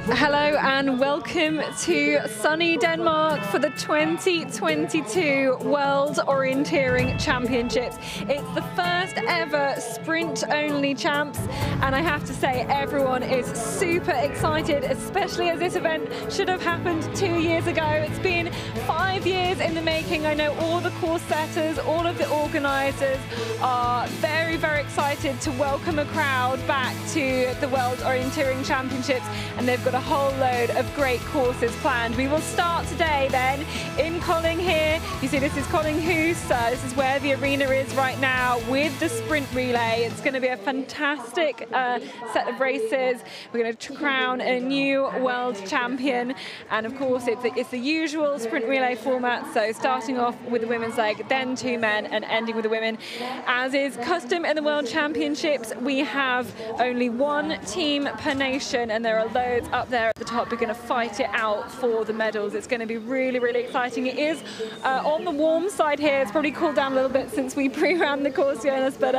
Hello and welcome to sunny Denmark for the 2022 World Orienteering Championships. It's the first ever sprint-only champs, and I have to say everyone is super excited, especially as this event should have happened 2 years ago. It's been 5 years in the making. I know all the course setters, all of the organisers are very, very excited to welcome a crowd back to the World Orienteering Championships, and they've got a whole load of great courses planned. We will start today then in Kolding here. You see this is Kolding Hus. This is where the arena is right now with the sprint relay. It's going to be a fantastic set of races. We're going to crown a new world champion, and of course it's the usual sprint relay format, so starting off with the women's leg, then 2 men, and ending with the women. As is custom in the World Championships, we have only 1 team per nation, and there are loads up there at the top. We're going to fight it out for the medals. It's going to be really, really exciting. It is on the warm side here. It's probably cooled down a little bit since we pre-ran the course, Jonas, but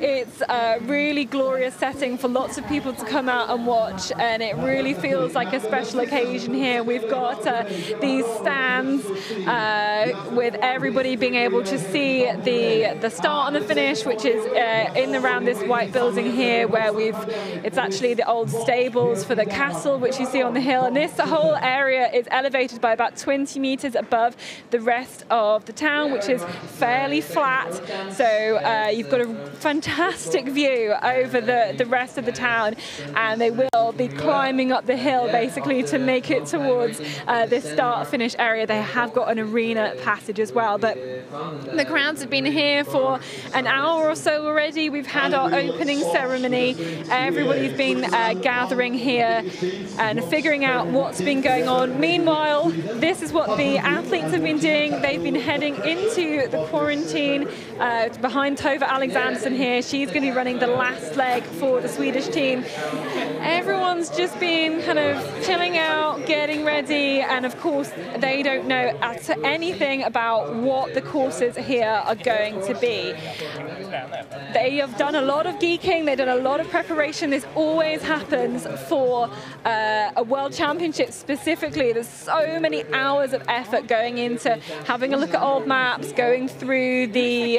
it's a really glorious setting for lots of people to come out and watch, and it really feels like a special occasion here. We've got these stands with everybody being able to see the start and the finish, which is in around this white building here, where it's actually the old stables for the castle, which you see on the hill, and this whole area is elevated by about 20 meters above the rest of the town, which is fairly flat, so you've got a fantastic view over the rest of the town, and they will be climbing up the hill basically to make it towards this start-finish area. They have got an arena passage as well, but the crowds have been here for an hour or so already. We've had our opening ceremony. Everybody's been gathering here and figuring out what's been going on. Meanwhile, this is what the athletes have been doing. They've been heading into the quarantine behind Tove Alexanderson here. She's going to be running the last leg for the Swedish team. Everyone's just been kind of chilling out, getting ready, and of course they don't know anything about what the courses here are going to be. They have done a lot of geeking, they've done a lot of preparation. This always happens for a World Championship specifically. There's so many hours of effort going into having a look at old maps, going through the,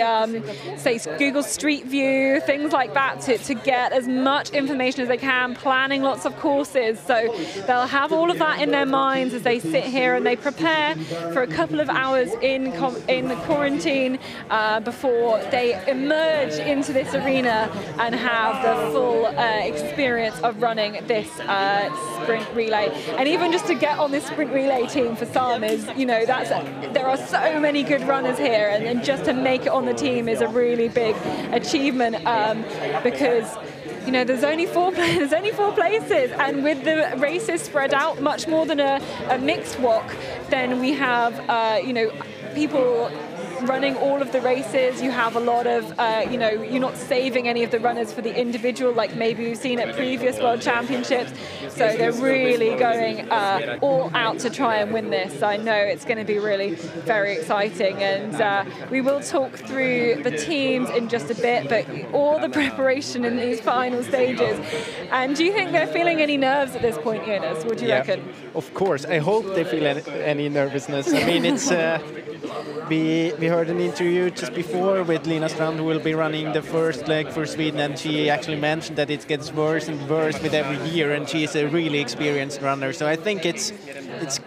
say, Google Street View, things like that to get as much information as they can, planning lots of courses. So they'll have all of that in their minds as they sit here and they prepare for a couple of hours in the quarantine before they emerge into this arena and have the full experience of running this sprint relay. And even just to get on this sprint relay team for some is, you know, there are so many good runners here, and just to make it on the team is a really big achievement, because you know, there's only 4 places, and with the races spread out much more than a mixed WOC, then we have you know, people running all of the races. You have a lot of, you know, you're not saving any of the runners for the individual like maybe we've seen at previous World Championships. So they're really going all out to try and win this. I know it's going to be really very exciting, and we will talk through the teams in just a bit, but all the preparation in these final stages. And do you think they're feeling any nerves at this point, Jonas? What do you reckon? Of course. I hope they feel any nervousness. I mean, it's we heard an interview just before with Lina Strand, who will be running the first leg for Sweden, and she actually mentioned that it gets worse and worse with every year, and she's a really experienced runner. So I think it's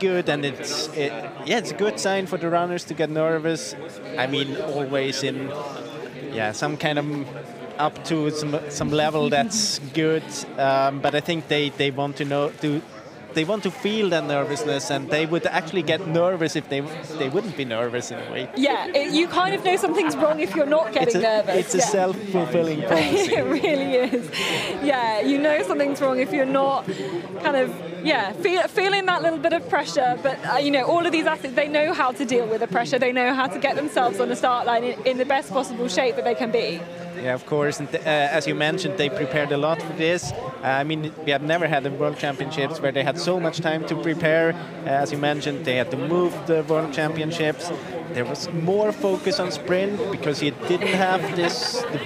good, and it's a good sign for the runners to get nervous. I mean, always in some kind of up to some level that's good, but I think they want to they want to feel that nervousness, and they would actually get nervous if they wouldn't be nervous in a way. Yeah, you kind of know something's wrong if you're not getting nervous. It's a self-fulfilling prophecy. It really is. Yeah, you know something's wrong if you're not kind of, feeling that little bit of pressure. But, you know, all of these athletes, they know how to deal with the pressure. They know how to get themselves on the start line in the best possible shape that they can be. Yeah, of course. And as you mentioned, they prepared a lot for this. I mean, we have never had the World Championships where they had so much time to prepare. As you mentioned, they had to move the World Championships. there was more focus on sprint because you didn't have the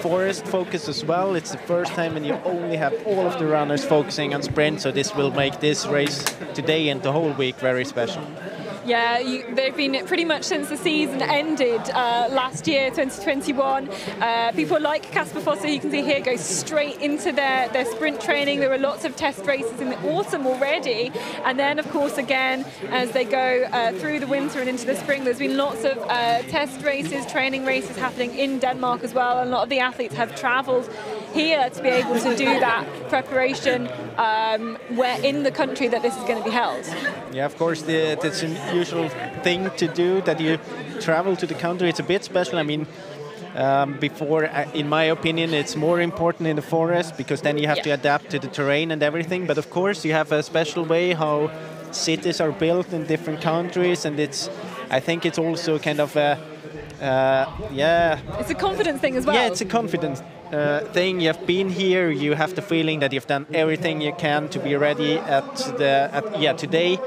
forest focus as well. It's the first time when you only have all of the runners focusing on sprint, so this will make this race today and the whole week very special. Yeah, they've been pretty much since the season ended last year, 2021. People like Kasper Fosse, you can see here, go straight into their sprint training. There were lots of test races in the autumn already. And then, of course, again, as they go through the winter and into the spring, there's been lots of test races, training races happening in Denmark as well. And a lot of the athletes have travelled here to be able to do that preparation where in the country that this is going to be held. Yeah, of course, it's an usual thing to do, that you travel to the country. It's a bit special. I mean, before, in my opinion, it's more important in the forest because then you have to adapt to the terrain and everything. But of course, you have a special way how cities are built in different countries, and I think it's also kind of a it's a confidence thing as well. Yeah, it's a confidence thing. You have been here, you have the feeling that you've done everything you can to be ready today,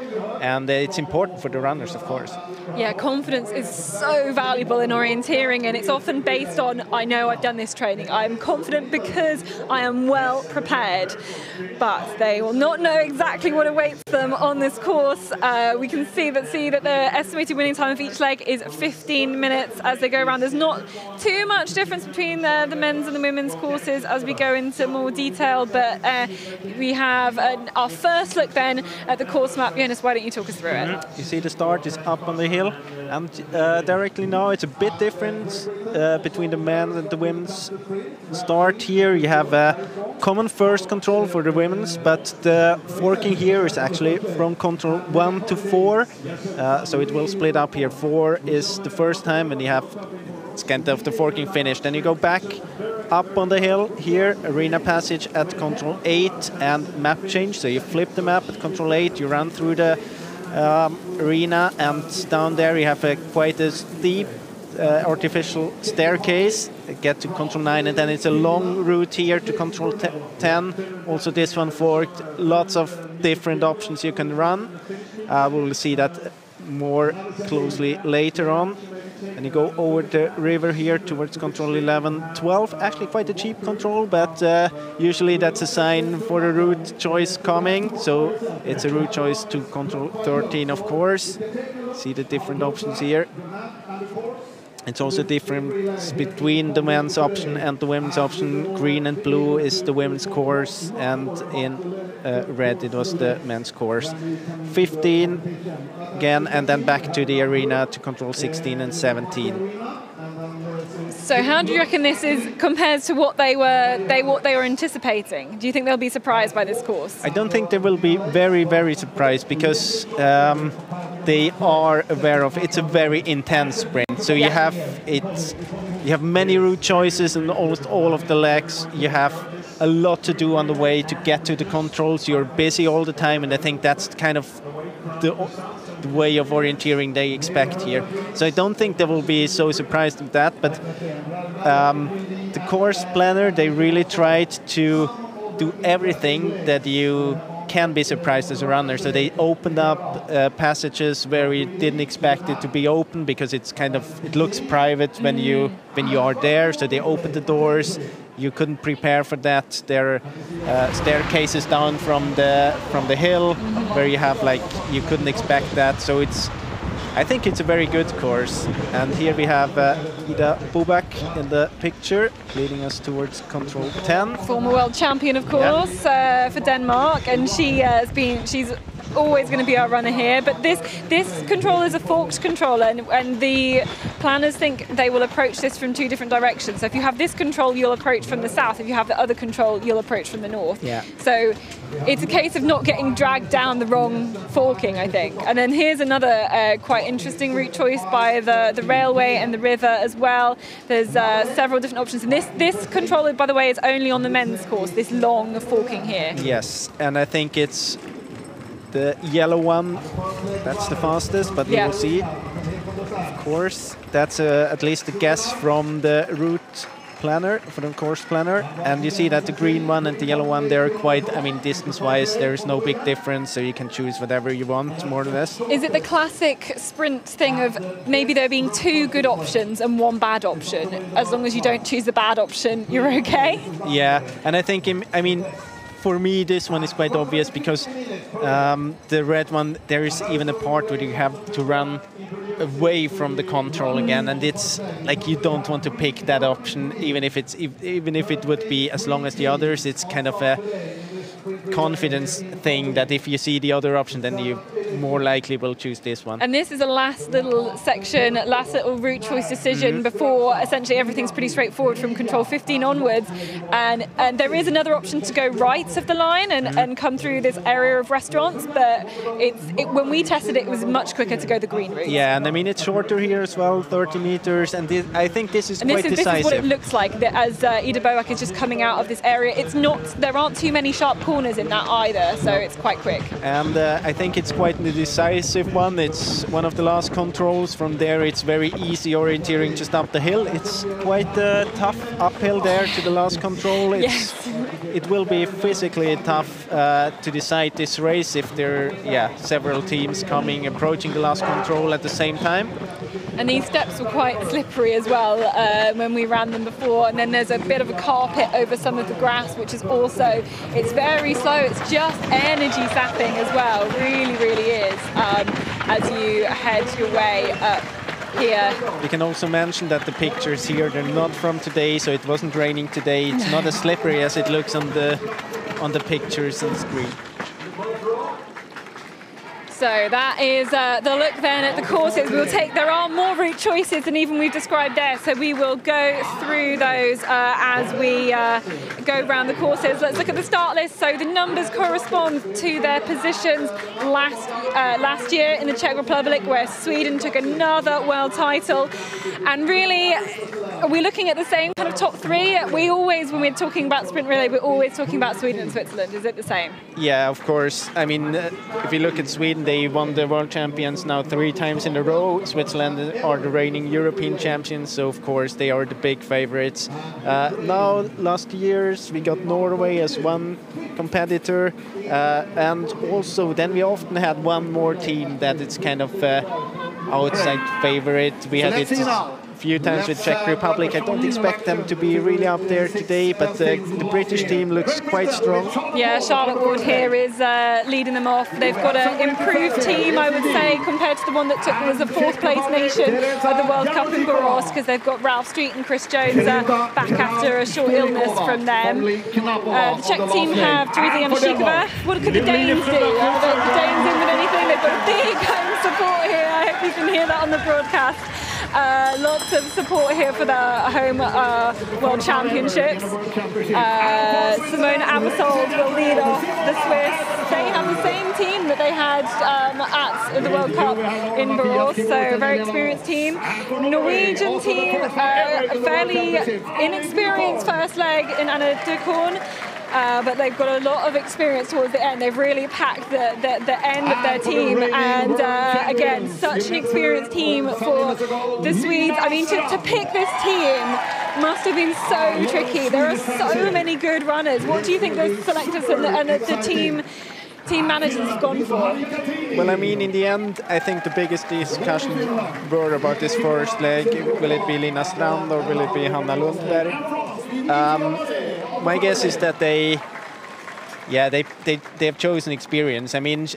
and it's important for the runners, of course. Yeah, confidence is so valuable in orienteering, and it's often based on, I know I've done this training, I'm confident because I am well prepared, but they will not know exactly what awaits them on this course. We can see that the estimated winning time of each leg is 15 minutes as they go around. There's not too much difference between the men's and the women's courses as we go into more detail, but we have our first look then at the course map. Jonas, why don't you talk us through it? You see the start is up on the hill, and directly now it's a bit different between the men's and the women's start. Here you have a common first control for the women's, but the forking here is actually from control 1 to 4, so it will split up here. 4 is the first time, and you have it's kind of the forking finished. Then you go back up on the hill here, arena passage at control 8 and map change. So you flip the map at control 8, you run through the arena, and down there you have quite a steep artificial staircase, get to control 9, and then it's a long route here to control 10. Also this one forked, lots of different options you can run. We will see that more closely later on. And you go over the river here towards control 11, 12. Actually quite a cheap control, but usually that's a sign for a route choice coming. So it's a route choice to control 13, of course. See the different options here. It's also difference between the men's option and the women's option. Green and blue is the women's course, and in red it was the men's course. 15 again, and then back to the arena to control 16 and 17. So how do you reckon this compares to what they were anticipating? Do you think they'll be surprised by this course? I don't think they will be very, very surprised, because they are aware of it's a very intense sprint. So you have many route choices in almost all of the legs. You have a lot to do on the way to get to the controls. You're busy all the time, and I think that's kind of the way of orienteering they expect here. So I don't think they will be so surprised with that, but the course planner, they really tried to do everything that you can be surprised as a runner. So they opened up passages where we didn't expect it to be open, because it looks private when you are there. So they opened the doors. You couldn't prepare for that. There are staircases down from the hill where you couldn't expect that. So I think it's a very good course. And here we have Ida Bobak in the picture, leading us towards control 10. Former world champion, of course, for Denmark, and she's always going to be our runner here. But this control is a forked controller, and the planners think they will approach this from two different directions. So if you have this control, you'll approach from the south. If you have the other control, you'll approach from the north. Yeah. So it's a case of not getting dragged down the wrong forking, I think. And then here's another quite interesting route choice by the railway and the river as well. There's several different options. And this controller, by the way, is only on the men's course, this long forking here. Yes, and I think it's the yellow one, that's the fastest, but we will see. Of course, that's at least a guess from the route planner, for the course planner, and you see that the green one and the yellow one, they're quite, I mean, distance-wise, there's no big difference, so you can choose whatever you want, more or less. Is it the classic sprint thing of maybe there being 2 good options and 1 bad option? As long as you don't choose the bad option, you're okay? Yeah, and I think, I mean, for me, this one is quite obvious because the red one, there is even a part where you have to run away from the control again, and it's like you don't want to pick that option, even if it would be as long as the others. It's kind of a confidence thing that if you see the other option, then you more likely will choose this one. And this is a last little section, last little route choice decision before essentially everything's pretty straightforward from control 15 onwards. And there is another option to go right of the line and come through this area of restaurants, but when we tested it was much quicker to go the green route. Yeah, and I mean it's shorter here as well, 30 meters, and I think this is quite decisive. This is what it looks like as Ida Boak is just coming out of this area. It's not, there aren't too many sharp corners in that either, so it's quite quick. And I think it's quite the decisive one. It's one of the last controls. From there it's very easy orienteering just up the hill. It's quite a tough uphill there to the last control. It will be physically tough to decide this race if there are several teams approaching the last control at the same time. And these steps were quite slippery as well when we ran them before, and then there's a bit of a carpet over some of the grass, which is also, it's very slow, it's just energy sapping as well, really, really is, as you head your way up here. We can also mention that the pictures here, they're not from today, so it wasn't raining today. It's not as slippery as it looks on the pictures on the screen. So that is the look then at the courses. There are more route choices than even we've described there, so we will go through those as we go around the courses. Let's look at the start list. So the numbers correspond to their positions last year in the Czech Republic, where Sweden took another world title. And really, are we looking at the same kind of top 3? We always, when we're talking about sprint relay, we're always talking about Sweden and Switzerland. Is it the same? Yeah, of course. I mean, if you look at Sweden, they won the world champions now 3 times in a row. Switzerland are the reigning European champions, so of course they are the big favorites. Now, last years we got Norway as one competitor, and also then we often had one more team that it's kind of outside favorite. We had it few times with Czech Republic. I don't expect them to be really up there today, but the British team looks quite strong. Yeah, Charlotte Ward here is leading them off. They've got an improved team, I would say, compared to the one that was a 4th place nation at the World Cup in Borås, because they've got Ralph Street and Chris Jones back after a short illness from them. The Czech team have Teresa Janashikova. What could the Danes do? Are the Danes in with anything? They've got a big home support here. I hope you can hear that on the broadcast. Lots of support here for the home World Championships. Simone Abersold will lead off the Swiss. They have the same team that they had at the World Cup in Borås, so a very experienced team. Norwegian team, a fairly inexperienced first leg in Anna Dukorn. But they've got a lot of experience towards the end. They've really packed the end of their team, and again, such an experienced team for the Swedes. I mean, to pick this team must have been so tricky. There are so many good runners. What do you think the selectors and the team managers have gone for? Well, I mean, in the end, I think the biggest discussion were about this first leg. Will it be Lina Strand or will it be Hanna Lundberg? My guess is that they have chosen experience. I mean,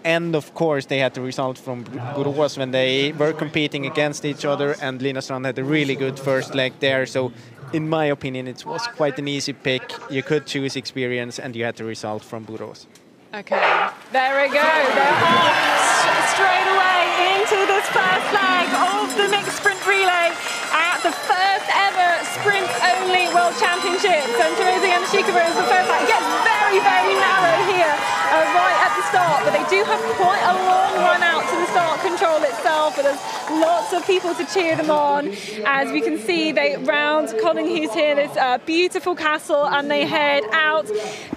and of course they had the result from Borås when they were competing against each other, and Lina Strand had a really good first leg there. So, in my opinion, it was quite an easy pick. You could choose experience, and you had the result from Borås. Okay, there we go. They're off straight away into this first leg of the mixed sprint relay at the first ever sprint-only World Championships. And Teresa Janashikova is the first leg. It gets very, very narrow here right at the start, but they do have quite a long run out to the start control itself, but there's lots of people to cheer them on. As we can see, they round Kolding, who's here, this beautiful castle, and they head out.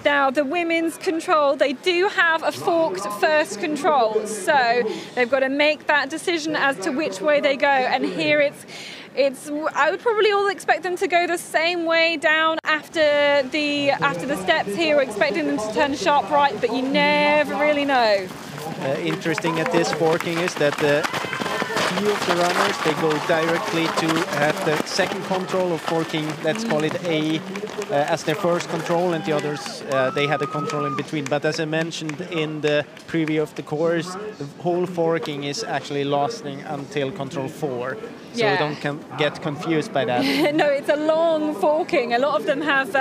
Now, the women's control, they do have a forked first control, so they've got to make that decision as to which way they go, and here it's I would probably all expect them to go the same way down after the steps here. We're expecting them to turn sharp right, but you never really know. Interesting at this forking is that few of the runners, they go directly to have the second control of forking, let's call it A, as their first control, and the others, they had a control in between. But as I mentioned in the preview of the course, the whole forking is actually lasting until control 4. So yeah. don't get confused by that. No, it's a long forking. A lot of them have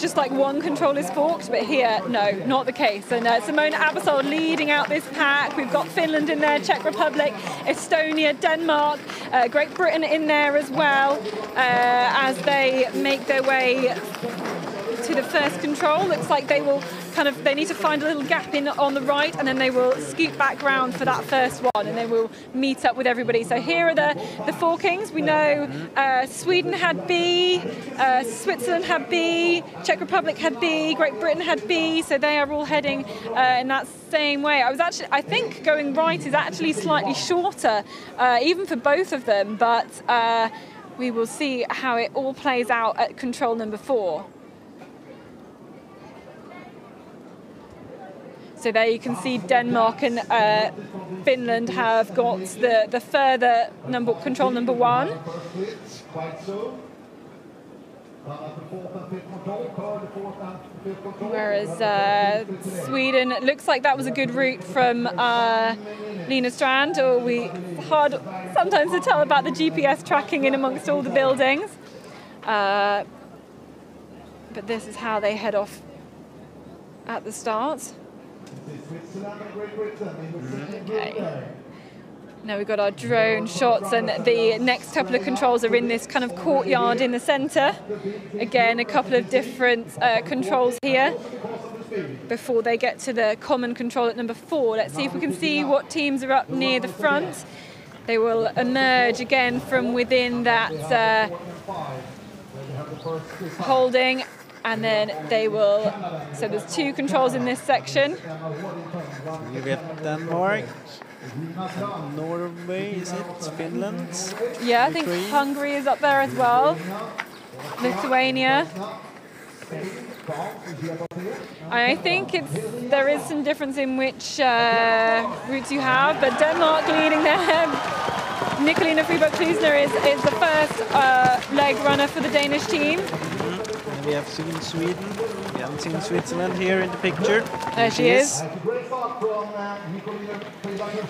just like one control is forked, but here, no, not the case. And Simona Abbasol leading out this pack. We've got Finland in there, Czech Republic, Estonia, Denmark, Great Britain in there as well, as they make their way to the first control. Looks like they will they need to find a little gap in on the right, and then they will scoot back round for that first one, and they will meet up with everybody. So here are the forkings. We know Sweden had B, Switzerland had B, Czech Republic had B, Great Britain had B, so they are all heading in that same way. I think going right is actually slightly shorter, even for both of them, but we will see how it all plays out at control number 4. So there you can see Denmark and Finland have got the further control number 1. Whereas Sweden, it looks like that was a good route from Lina Strand. It's hard sometimes to tell about the GPS tracking in amongst all the buildings. But this is how they head off at the start. Okay. Now we've got our drone shots, and the next couple of controls are in this kind of courtyard in the centre. Again, a couple of different controls here before they get to the common control at number 4. Let's see if we can see what teams are up near the front. They will emerge again from within that holding. And then they will, so there's 2 controls in this section. We have Denmark, Norway, is it? Finland? Yeah, I think Hungary is up there as well. Lithuania. I think there is some difference in which routes you have, but Denmark leading there. Nicolina Friberg-Klusner is the first leg runner for the Danish team. We have seen Sweden. We haven't seen Switzerland here in the picture. There she is.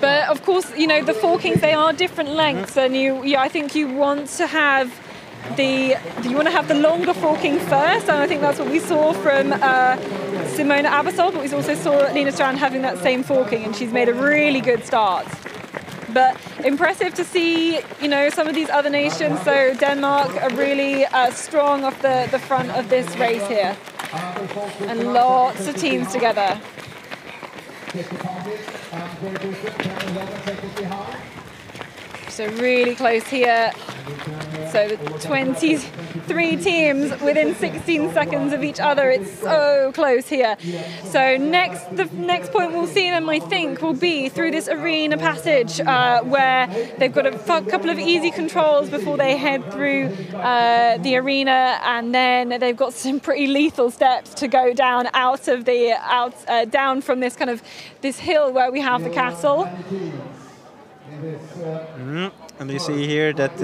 But of course, the forkings, they are different lengths, and I think you want to have the longer forking first, and I think that's what we saw from Simona Abbasol, but we also saw Lina Strand having that same forking, and she's made a really good start. But impressive to see, some of these other nations. So Denmark are really strong off the front of this race here. And lots of teams together. So really close here. So the 23 teams within 16 seconds of each other. It's so close here. So the next point we'll see them, I think, will be through this arena passage where they've got a couple of easy controls before they head through the arena, and then they've got some pretty lethal steps to go down down from this hill where we have the castle. And you see here that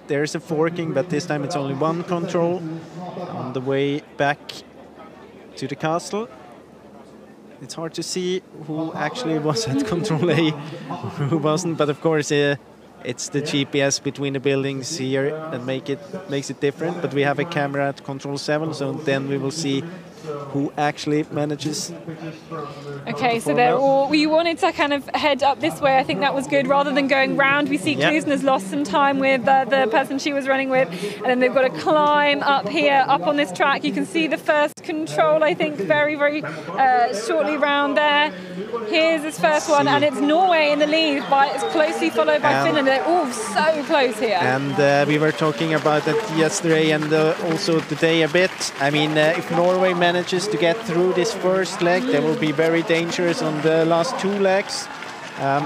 there's a forking, but this time it's only one control on the way back to the castle. It's hard to see who actually was at control A, who wasn't, but of course it's the GPS between the buildings here that makes it different. But we have a camera at control 7, so then we will see who actually manages. Okay, so we wanted to kind of head up this way. I think that was good. Rather than going round, we see Klusner's lost some time with the person she was running with, and then they've got to climb up here, up on this track. You can see the first control, I think, very, very shortly round there. Here's this first one, and it's Norway in the lead, it's closely followed by Finland. They're all so close here. And we were talking about that yesterday and also today a bit. I mean, if Norway manages to get through this first leg, they will be very dangerous on the last 2 legs.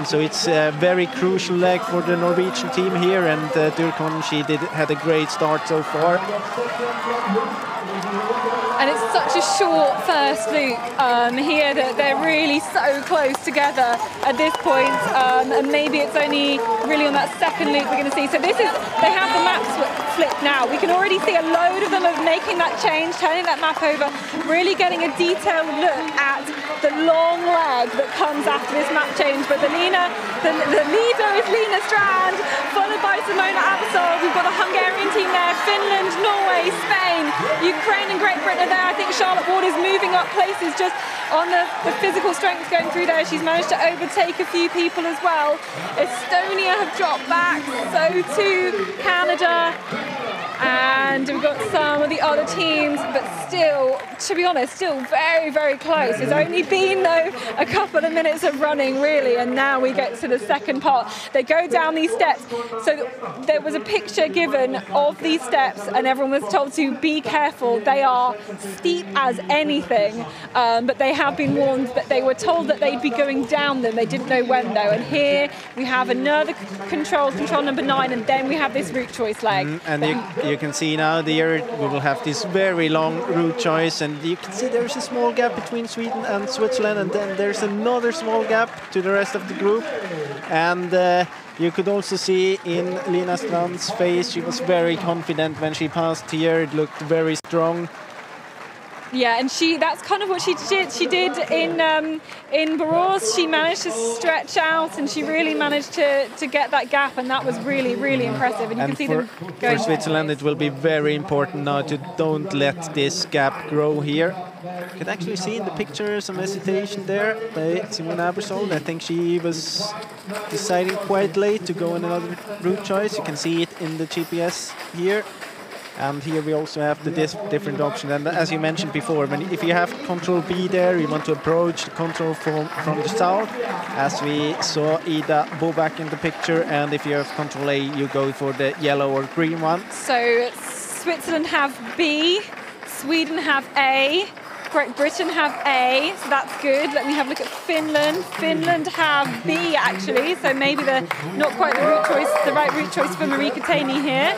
So it's a very crucial leg for the Norwegian team here, and Durkon, she had a great start so far. And it's such a short first loop here that they're really so close together at this point, and maybe it's only really on that second loop we're going to see. So they have the map flipped now. We can already see a load of them of making that change, turning that map over, really getting a detailed look at the long leg that comes after this map change. But the leader is Lina Strand, followed by Simona Abasol. We've got the Hungarian team there, Finland, Norway, Spain, Ukraine and Great Britain are there. I think Charlotte Ward is moving up places just on the physical strength going through there. She's managed to overtake a few people as well. Estonia have dropped back, so too Canada. And we've got some of the other teams, but still, to be honest, still very, very close. There's only been, though, a couple of minutes of running, really, and now we get to the second part. They go down these steps. So there was a picture given of these steps, and everyone was told to be careful. They are steep as anything, but they have been warned that they were told that they'd be going down them. They didn't know when, though. And here we have another control number 9, and then we have this route choice leg. And you can see now there we will have this very long route choice, and you can see there's a small gap between Sweden and Switzerland, and then there's another small gap to the rest of the group. And you could also see in Lina Strand's face, she was very confident when she passed here. It looked very strong. Yeah, and that's kind of what she did. She did in Borås. She managed to stretch out, and she really managed to get that gap, and that was really, really impressive. And you can see them going. For Switzerland, it will be very important now to don't let this gap grow here. You can actually see in the picture some hesitation there by Simona Abasol. I think she was deciding quite late to go on another route choice. You can see it in the GPS here. And here we also have the different options. And as you mentioned before, if you have Control B there, you want to approach the control from the south, as we saw Ida Bobak in the picture. And if you have Control A, you go for the yellow or green one. So Switzerland have B, Sweden have A, Great Britain have A, so that's good. Let me have a look at Finland. Finland have B, actually, so maybe they're not quite the right route choice for Marika Taney here.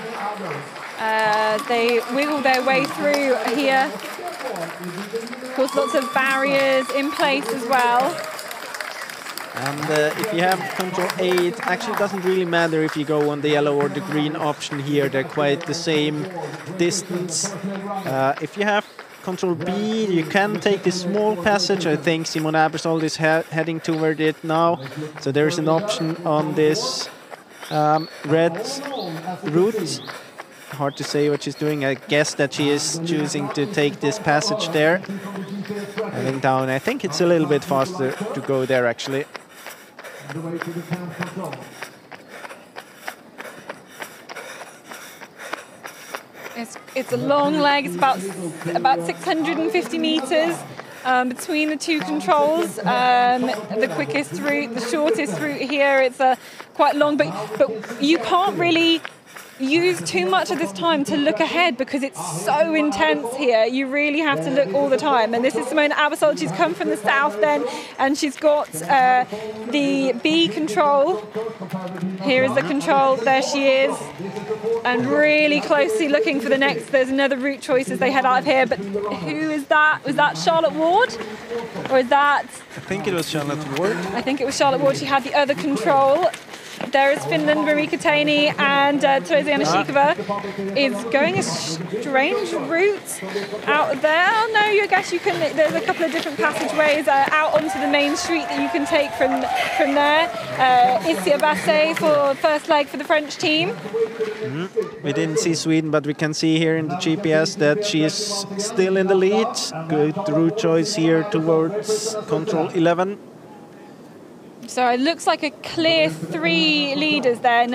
They wiggle their way through here. Of course, lots of barriers in place as well. And if you have Control A, it actually doesn't really matter if you go on the yellow or the green option here. They're quite the same distance. If you have Control B, you can take this small passage. I think Simona Abasol is heading toward it now. So there's an option on this red route. Hard to say what she's doing. I guess that she is choosing to take this passage there. Heading down. I think it's a little bit faster to go there, actually. It's a long leg. It's about 650 meters between the two controls. The quickest route, the shortest route here. It's quite long, but you can't really use too much of this time to look ahead because it's so intense here. You really have to look all the time. And this is Simona Abasol. She's come from the south then, and she's got the B control. Here is the control. There she is. And really closely looking for the next. There's another route choice as they head out of here. But who is that? Was that Charlotte Ward? Or is that? I think it was Charlotte Ward. I think it was Charlotte Ward. She had the other control. There is Finland, Marika Taney, and Teresa Yanashikova is going a strange route out there. Oh, no, I guess you can. There's a couple of different passageways out onto the main street that you can take from there. Isia Basse for first leg for the French team. We didn't see Sweden, but we can see here in the GPS that she is still in the lead. Good route choice here towards Control 11. So it looks like a clear 3 leaders then,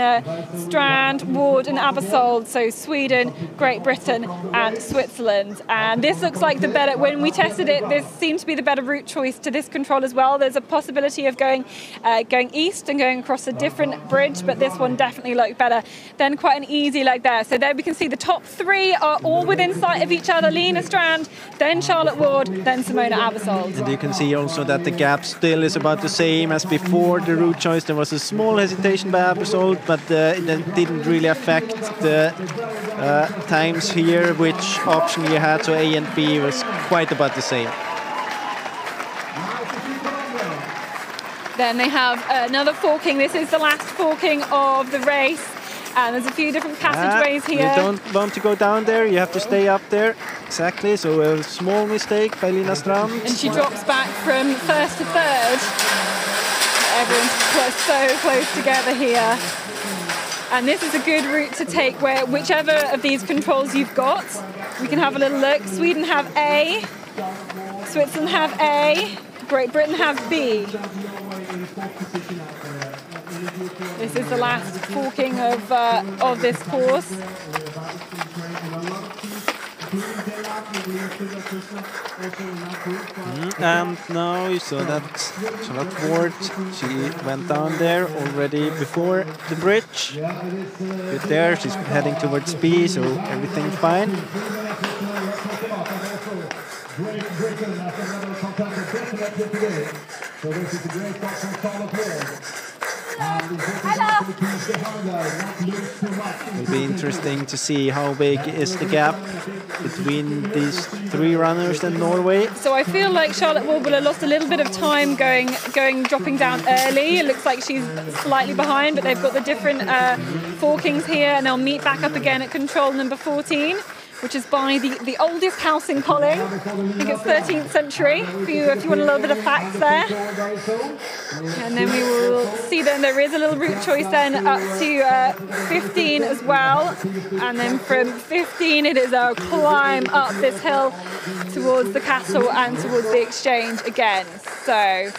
Strand, Ward and Abasol. So Sweden, Great Britain and Switzerland. And this looks like the better, when we tested it, this seemed to be the better route choice to this control as well. There's a possibility of going east and going across a different bridge, but this one definitely looked better. Then quite an easy leg there. So there we can see the top 3 are all within sight of each other. Lina Strand, then Charlotte Ward, then Simona Abasol. And you can see also that the gap still is about the same as before. before the route choice, there was a small hesitation by Abersold, but it didn't really affect the times here, which option you had. So A and B was quite about the same. Then they have another forking. This is the last forking of the race. And there's a few different passageways here. You don't want to go down there, you have to stay up there. Exactly, so a small mistake by Lina Strand. And she drops back from first to third. Everyone's so close together here. And this is a good route to take where whichever of these controls you've got, we can have a little look. Sweden have A, Switzerland have A, Great Britain have B. This is the last forking of this course. And now you saw that Charlotte Ward, she went down there already before the bridge. Good there, she's heading towards B, so everything fine. It'll be interesting to see how big is the gap between these three runners in Norway. So I feel like Charlotte Ward will have lost a little bit of time dropping down early. It looks like she's slightly behind, but they've got the different forkings here, and they'll meet back up again at control number 14. Which is by the oldest house in Kolding. I think it's 13th century, if you want a little bit of facts there. And then we will see then there is a little route choice then up to 15 as well. And then from 15 it is a climb up this hill towards the castle and towards the exchange again. So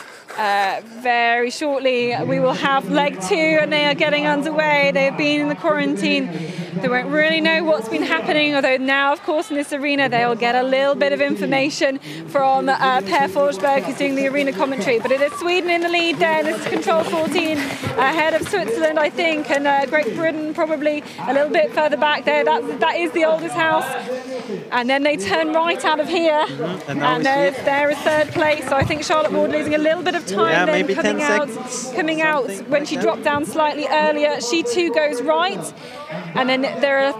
very shortly we will have leg 2 and they are getting underway. They've been in the quarantine. They won't really know what's been happening, although now, of course, in this arena, they'll get a little bit of information from Per Forsberg, who's doing the arena commentary. But it is Sweden in the lead there. This is control 14, ahead of Switzerland, I think, and Great Britain probably a little bit further back there. That is the oldest house. And then they turn right out of here, and there is third place. So I think Charlotte Ward losing a little bit of time then coming out when she dropped down slightly earlier. She too goes right. And then there are a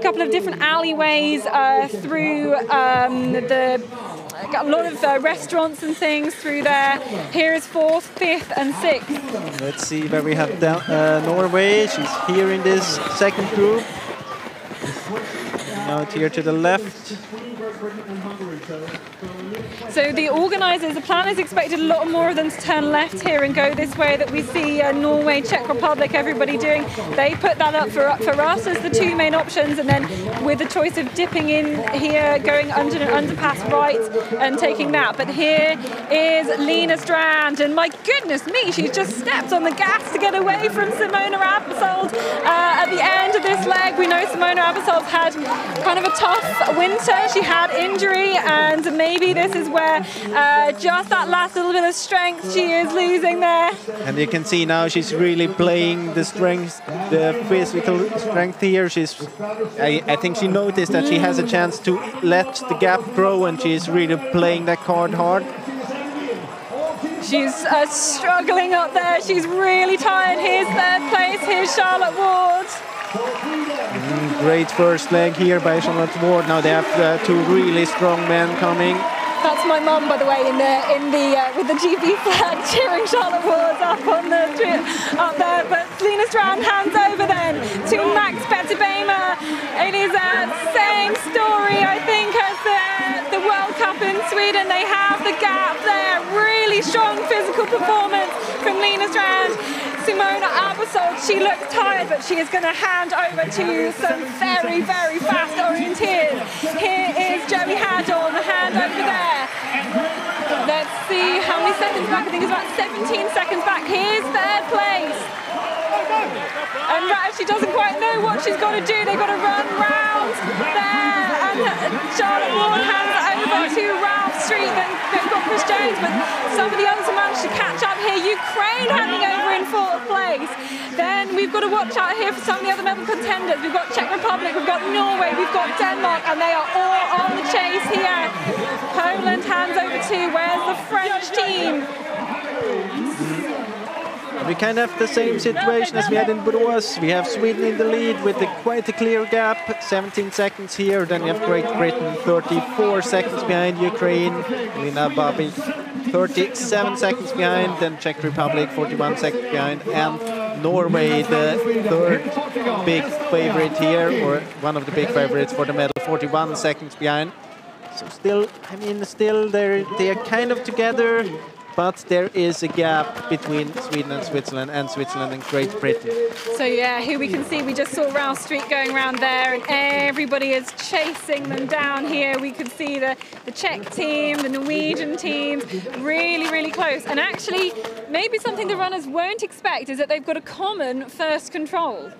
couple of different alleyways through got a lot of restaurants and things through there. Here is 4th, 5th and 6th. Let's see where we have Norway. She's here in this second group. Out here to the left. So the organisers, the plan is expected a lot more of them to turn left here and go this way that we see Norway, Czech Republic, everybody doing. They put that up for us as the two main options, and then with the choice of dipping in here, going under an underpass right and taking that. But here is Lina Strand, and my goodness me, she's just stepped on the gas to get away from Simona Abersold at the end of this leg. We know Simona Abersold's had kind of a tough winter. She had injury, and maybe this is where just that last little bit of strength she is losing there. And you can see now she's really playing the strength, the physical strength here. I think she noticed that she has a chance to let the gap grow, and she's really playing that card hard. She's struggling up there. She's really tired. Here's third place. Here's Charlotte Ward. Great first leg here by Charlotte Ward. Now they have two really strong men coming. That's my mum, by the way, with the GB flag cheering Charlotte Ward up on the up there. But Lina Strand hands over then to Max Betterbema. It is the same story, I think, as the World Cup in Sweden. They have the gap there. Really strong physical performance from Lina Strand. Simona Abersold, she looks tired, but she is going to hand over to some very, very fast orienteers. Here is Joey Haddon, hand over there. Let's see how many seconds back. I think it's about 17 seconds back. Here's third place. And she doesn't quite know what she's got to do. They've got to run round there. And Charlotte Ward hands over to Ralph Street. Then they've got Chris Jones, but some of the others have managed to catch up here. Ukraine handing over in 4th place. Then we've got to watch out here for some of the other medal contenders. We've got Czech Republic, we've got Norway, we've got Denmark, and they are all on the chase here. Poland hands over to, where's the French team? We kind of have the same situation as we had in Borås. We have Sweden in the lead with quite a clear gap, 17 seconds here. Then we have Great Britain, 34 seconds behind Ukraine. Lina Babi, 37 seconds behind. Then Czech Republic, 41 seconds behind. And Norway, the third big favorite here, or one of the big favorites for the medal, 41 seconds behind. So still, I mean, still they are kind of together. But there is a gap between Sweden and Switzerland and Great Britain. So yeah, here we can see, we just saw Ralph Street going around there and everybody is chasing them down here. We could see the Czech team, the Norwegian teams, really, really close. And actually, maybe something the runners won't expect is that they've got a common first control.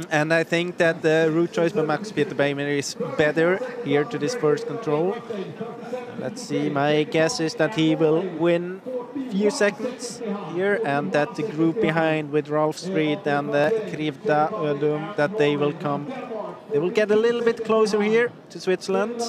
And I think that the route choice by Max Peter Beimer is better here to this first control. Let's see, my guess is that he will win a few seconds here, and that the group behind with Ralph Street and Krivda Ödum, that they will get a little bit closer here to Switzerland.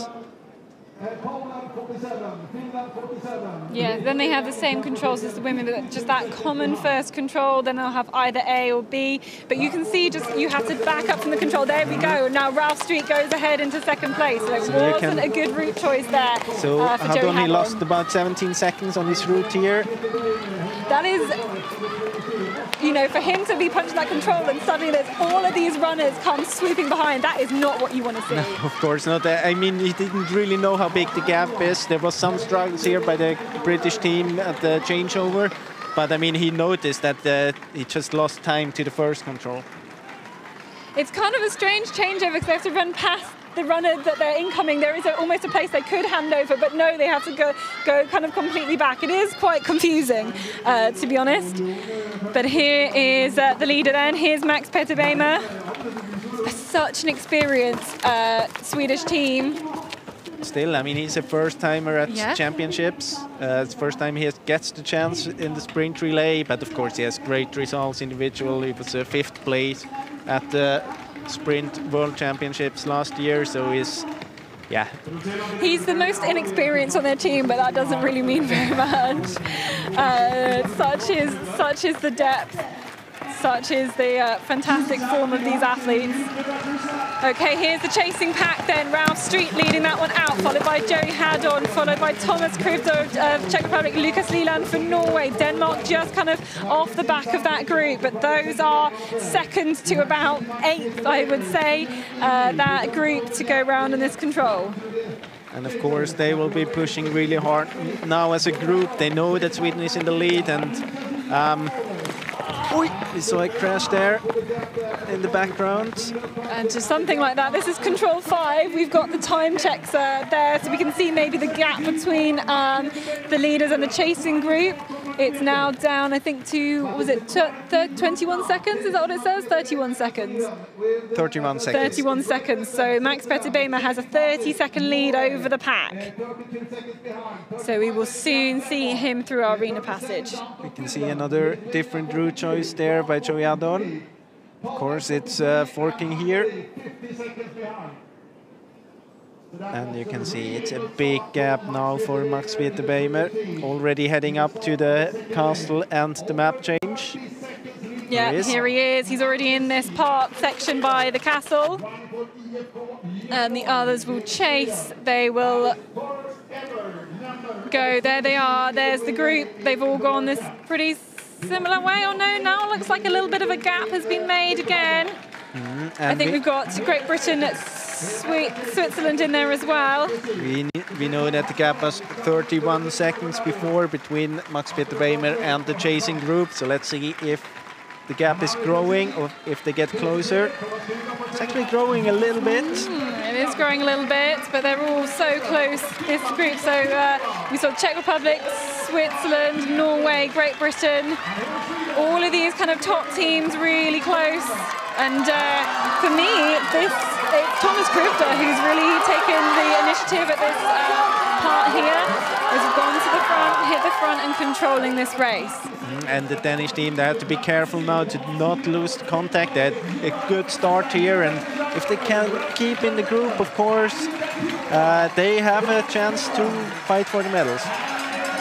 Yeah, then they have the same controls as the women, but just that common first control, then they'll have either A or B. But you can see just you have to back up from the control. There we go. Now Ralph Street goes ahead into second place. So it wasn't a good route choice there. So Hadon, he lost about 17 seconds on this route here. That is, you know, for him to be punching that control and suddenly there's all of these runners come sweeping behind, that is not what you want to see. No, of course not. I mean, he didn't really know how big the gap is. There was some struggles here by the British team at the changeover, but I mean, he noticed that he just lost time to the first control. It's kind of a strange changeover because they have to run past the runner that they're incoming. There is almost a place they could hand over, but no, they have to go kind of completely back. It is quite confusing, to be honest. But here is the leader then. Here's Max Peter Beimer. Such an experienced Swedish team. Still, I mean, he's a first-timer at championships. It's the first time he gets the chance in the sprint relay, but of course he has great results individual. He was 5th place at the Sprint World Championships last year, so he's the most inexperienced on their team, but that doesn't really mean very much. Such is the depth, such is the fantastic form of these athletes. Okay, here's the chasing pack then. Ralph Street leading that one out, followed by Joey Hadon, followed by Thomas Krivda of Czech Republic, Lucas Leland for Norway. Denmark just kind of off the back of that group, but those are seconds to about 8th, I would say, that group to go round in this control. And of course, they will be pushing really hard now as a group. They know that Sweden is in the lead, and we saw a crash there in the background. And just something like that. This is control 5. We've got the time checks there, so we can see maybe the gap between the leaders and the chasing group. It's now down, I think, to, was it 21 seconds? Is that what it says? 31 seconds. 31 seconds. 31 seconds. So Max Peter Beimer has a 30-second lead over the pack. So we will soon see him through our arena passage. We can see another different route choice there by Joey Hadon. Of course, it's forking here. And you can see it's a big gap now for Max Peter Beimer, already heading up to the castle and the map change. Yeah, here he is. He's already in this park section by the castle. And the others will chase. They will go. There they are. There's the group. They've all gone this pretty similar way. Oh no, now it looks like a little bit of a gap has been made again. I think we've got Great Britain, Switzerland in there as well. We know that the gap was 31 seconds before between Max Peter Beimer and the chasing group. So let's see if the gap is growing or if they get closer. It's actually growing a little bit. It is growing a little bit, but they're all so close, this group. So we saw Czech Republic, Switzerland, Norway, Great Britain. All of these kind of top teams really close. And for me, it's Thomas Krivda who's really taken the initiative at this part here. Has gone to the front, hit the front and controlling this race. And the Danish team, they have to be careful now to not lose contact. They had a good start here, and if they can keep in the group, of course, they have a chance to fight for the medals.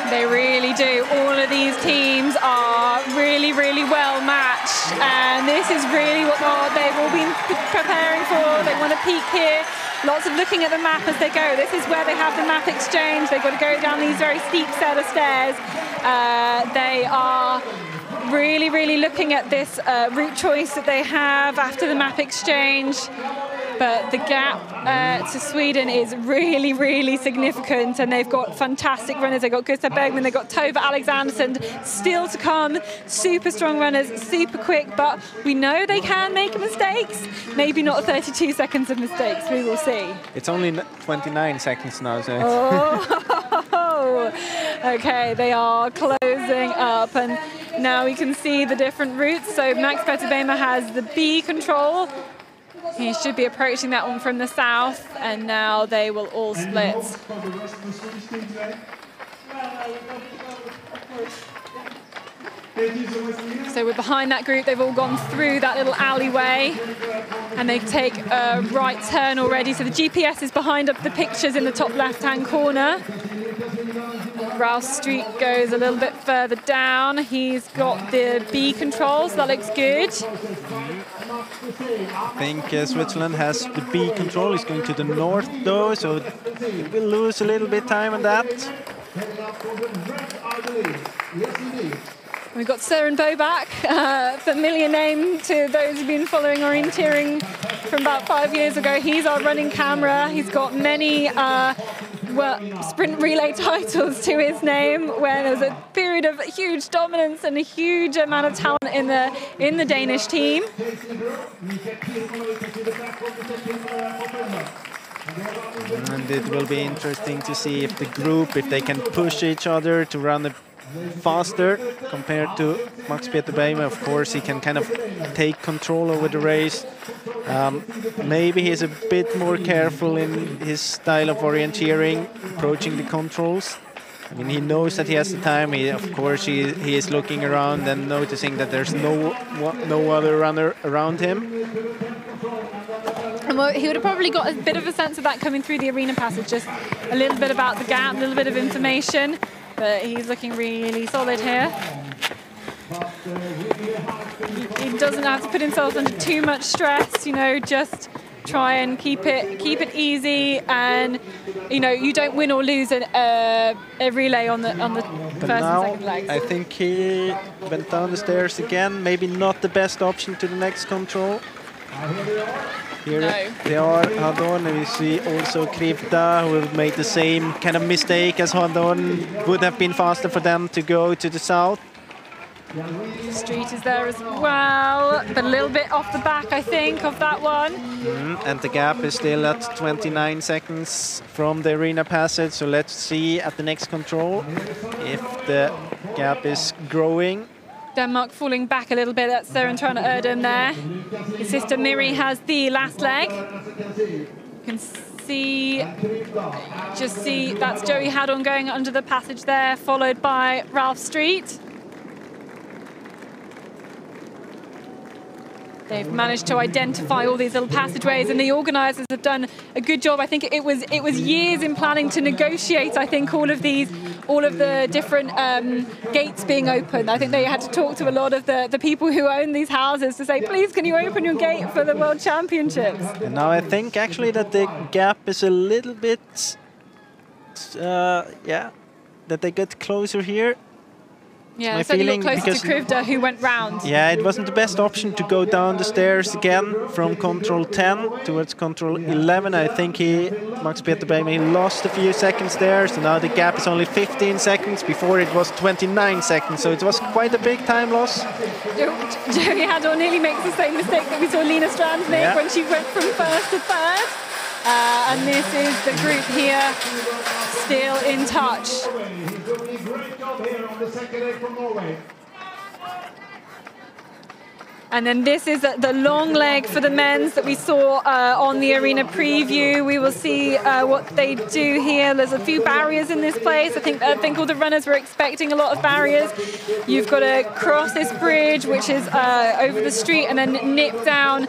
They really do. All of these teams are really, really well matched, and this is really what they've all been preparing for. They want to peak here. Lots of looking at the map as they go. This is where they have the map exchange. They've got to go down these very steep set of stairs. They are really, really looking at this route choice that they have after the map exchange. But the gap to Sweden is really, really significant, and they've got fantastic runners. They've got Gustav Bergman, they've got Tove Alexandersson still to come. Super strong runners, super quick, but we know they can make mistakes. Maybe not 32 seconds of mistakes, we will see. It's only 29 seconds now, so. Oh, okay, they are closing up, and now we can see the different routes. So Max Petterbema has the B control. He should be approaching that one from the south, and now they will all split. So we're behind that group. They've all gone through that little alleyway, and they take a right turn already. So the GPS is behind up the pictures in the top left-hand corner. Ralph Street goes a little bit further down. He's got the B control, so that looks good. I think Switzerland has the B control. He's going to the north though, so we'll lose a little bit time on that. We've got Søren Bobak, familiar name to those who've been following orienteering from about 5 years ago. He's our running camera. He's got many sprint relay titles to his name, where there was a period of huge dominance and a huge amount of talent in the Danish team. And it will be interesting to see if the group, if they can push each other to run faster compared to Max Petterbema. Of course, he can kind of take control over the race. Maybe he's a bit more careful in his style of orienteering, approaching the controls. I mean, he knows that he has the time. Of course, he is looking around and noticing that there's no other runner around him. Well, he would have probably got a bit of a sense of that coming through the arena passage, just a little bit about the gap, a little bit of information. But he's looking really solid here. He doesn't have to put himself under too much stress, you know, just try and keep it easy, and you know, you don't win or lose a relay on the first and second legs. I think he went down the stairs again, maybe not the best option to the next control. Here they are, Hadon, and we see also Krivda, who made the same kind of mistake as Hadon. Would have been faster for them to go to the south. Street is there as well, but a little bit off the back, I think, of that one. And the gap is still at 29 seconds from the arena passage, so let's see at the next control if the gap is growing. Denmark falling back a little bit. That's Søren trying to Erdem there. His sister Miri has the last leg. You can see, that's Joey Hadon going under the passage there, followed by Ralph Street. They've managed to identify all these little passageways, and the organisers have done a good job. I think it was years in planning to negotiate, I think, all of the different gates being open. I think they had to talk to a lot of the people who own these houses to say, please, can you open your gate for the World Championships? And now I think actually that the gap is a little bit, that they get closer here. Yeah, so you got closer to Krivda, who went round. Yeah, it wasn't the best option to go down the stairs again from control 10 towards control 11. I think Max Petterbema, lost a few seconds there, so now the gap is only 15 seconds. Before it was 29 seconds, so it was quite a big time loss. Joey Hadon nearly makes the same mistake that we saw Lina Strand make when she went from first to third. And this is the group here, still in touch. And then this is the long leg for the men's that we saw on the arena preview. We will see what they do here. There's a few barriers in this place. I think all the runners were expecting a lot of barriers. You've got to cross this bridge, which is over the street, and then nip down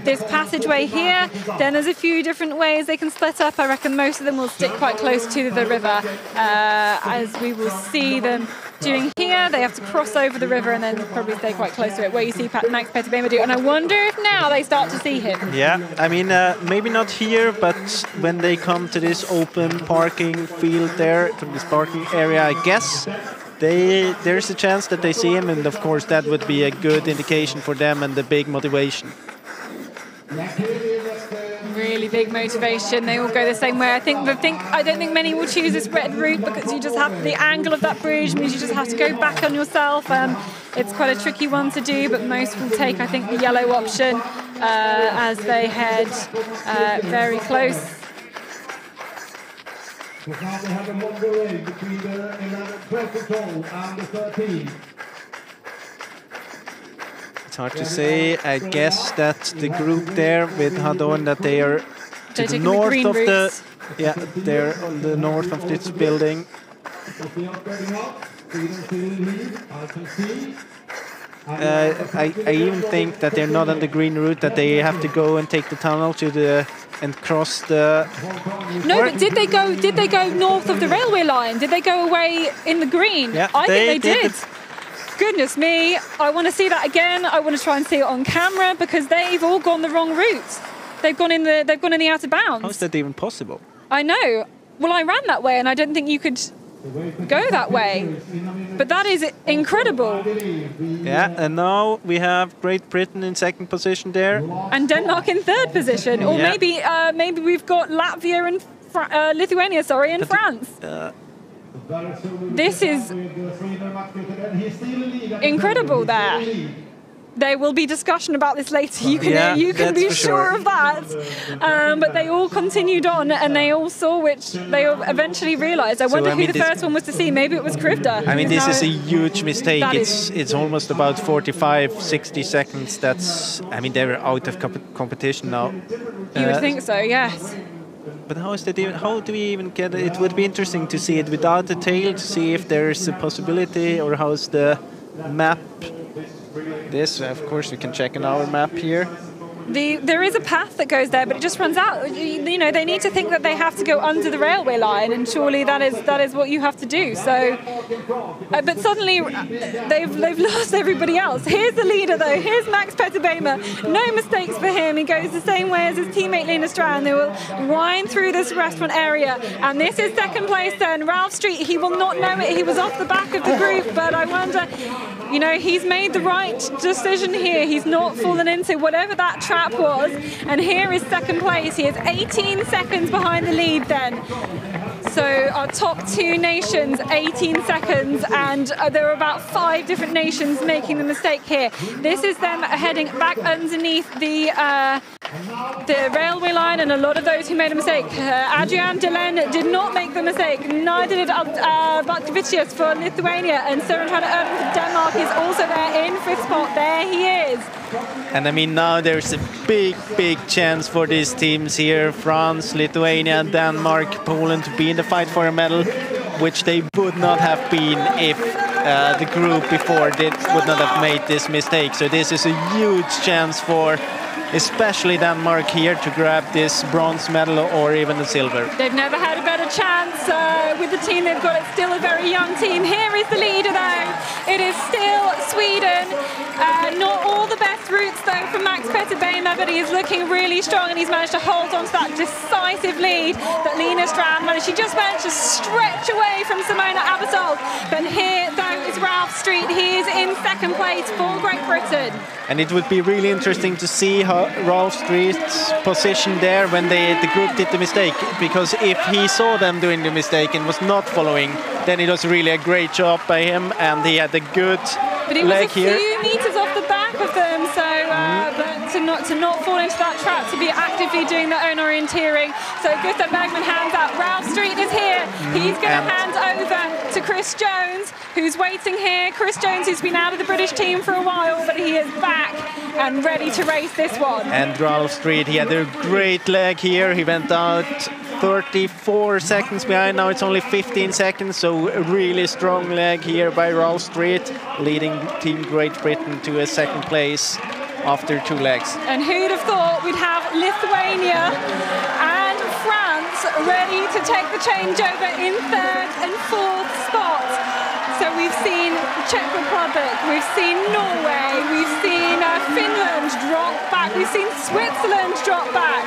this passageway here. Then there's a few different ways they can split up. I reckon most of them will stick quite close to the river, as we will see them doing here. They have to cross over the river and then probably stay quite close to it, where you see Max Petter do. And I wonder if now they start to see him. Yeah, I mean, maybe not here, but when they come to this open parking field there, to this parking area, I guess there's a chance that they see him, and of course that would be a good indication for them and the big motivation. Really big motivation. They all go the same way. I don't think many will choose this red route because you just have the angle of that bridge means you just have to go back on yourself. It's quite a tricky one to do, but most will take, I think, the yellow option as they head very close. So now we have a longer race between the 11-12 and the 13. It's hard to say. I guess that the group there with Hadon, that they are to the north of the... Yeah, they're on the north of this building. I even think that they're not on the green route, that they have to go and take the tunnel to the... and cross the... No, but did they go north of the railway line? Did they go away in the green? Yeah, I think they did. Goodness me, I want to see that again. I want to try and see it on camera because they've all gone the wrong route. They've gone in the out of bounds. How is that even possible? I know. Well, I ran that way and I didn't think you could go that way. But that is incredible. Yeah, and now we have Great Britain in second position there. And Denmark in third position. Or maybe we've got Latvia and Lithuania, in France. This is incredible there. There will be discussion about this later. You can be sure of that. But they all continued on, and they all saw, which they eventually realised. I wonder who the first one was to see. Maybe it was Krivda. I mean, this is a huge mistake. It's almost about 45, 60 seconds. I mean, they're out of competition now. You would think so, yes. But how do we even get it? It would be interesting to see it without the tail, to see if there's a possibility, or how's the map. This, of course, we can check on our map here. There is a path that goes there, but it just runs out. You know, they need to think that they have to go under the railway line, and surely that is what you have to do. So, but suddenly they've lost everybody else. Here's the leader, though. Here's Max Petter. No mistakes for him. He goes the same way as his teammate Lina Strand. They will wind through this restaurant area, and this is second place. Then Ralph Street. He will not know it. He was off the back of the group, but I wonder. You know, he's made the right decision here. He's not fallen into whatever that trap was, and here is second place. He is 18 seconds behind the lead then. So our top two nations, 18 seconds, and there are about 5 different nations making the mistake here. This is them heading back underneath the railway line, and a lot of those who made a mistake. Adrian Delen did not make the mistake, neither did Bartkevicius for Lithuania, and Søren Hanne Ørn for Denmark is also there in 5th spot. There he is. And I mean, now there's a big chance for these teams here, France, Lithuania, Denmark, Poland, to be in the fight for a medal, which they would not have been if the group before would not have made this mistake. So this is a huge chance for especially Denmark here to grab this bronze medal or even the silver. They've never had a better chance with the team they've got. It's still a very young team. Here is the leader though. It is still Sweden. Not all the best routes though for Max Petter, but he is looking really strong, and he's managed to hold on to that decisive lead that Lina Strand managed. She just managed to stretch away from Simona Abbasol. But here though is Ralph Street. He is in second place for Great Britain. And it would be really interesting to see how Ralph Street's position there when the group did the mistake, because if he saw them doing the mistake and was not following, then it was really a great job by him, and he had a good leg here. But he was a few meters off the back of them, so but to not fall into that trap, to be actively doing their own orienteering. So Gustav Bergman hands out. Ralph Street is here. He's going to hand over to Chris Jones, who's waiting here. Chris Jones, who's been out of the British team for a while, but he is back and ready to race this one. And Ralph Street, he had a great leg here. He went out 34 seconds behind. Now it's only 15 seconds, so a really strong leg here by Ralph Street, leading Team Great Britain to a second place after 2 legs. And who'd have thought we'd have Lithuania and France ready to take the changeover in 3rd and 4th spots. So we've seen Czech Republic, we've seen Norway, we've seen Finland drop back, we've seen Switzerland drop back.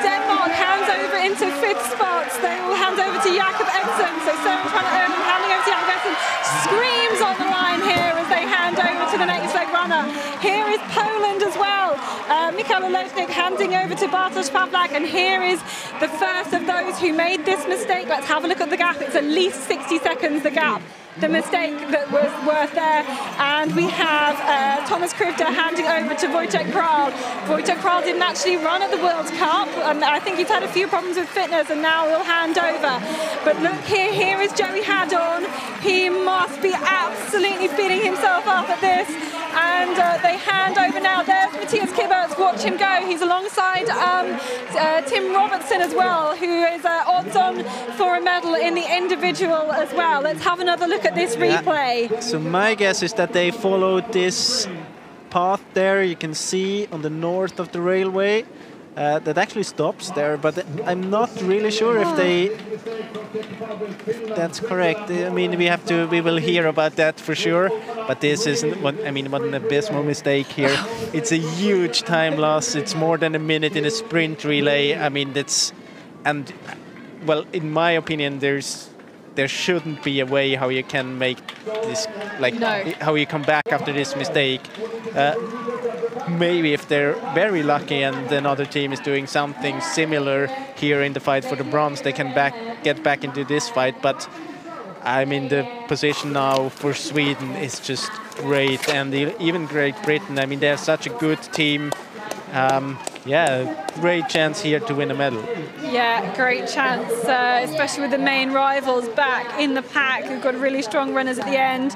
Denmark hands over into 5th spots. They will hand over to Jakob Edson. So Søren Trane handing over to Jakob Edson. Screams on the line here as they hand over to the next leg runner. Here is Poland as well. Michał Olejnik handing over to Bartosz Pawlak, and here is the first of those who made this mistake. Let's have a look at the gap. It's at least 60 seconds, the gap. The mistake that was worth there. And we have Thomas Krivda handing over to Wojciech Kral. Wojciech Kral didn't actually run at the World Cup. I think he's had a few problems with fitness, and now he'll hand over. But look here is Joey Hadorn. He must be absolutely beating himself up at this. And they hand over now. There's Matthias Kibberts. Watch him go. He's alongside Tim Robertson as well, who is odds on for a medal in the individual as well. Let's have another look at this replay. Yeah. So my guess is that they followed this path there. You can see on the north of the railway that actually stops there, but I'm not really sure if they. That's correct. I mean, we will hear about that for sure. But this isn't. What an abysmal mistake here. It's a huge time loss. It's more than a minute in a sprint relay. I mean, well, in my opinion, there shouldn't be a way how you can make this, how you come back after this mistake. Maybe if they're very lucky and another team is doing something similar here in the fight for the bronze, they can get back into this fight. But I mean, the position now for Sweden is just great, and even Great Britain. I mean, they're such a good team. Yeah, great chance here to win a medal. Yeah, great chance, especially with the main rivals back in the pack. We've got really strong runners at the end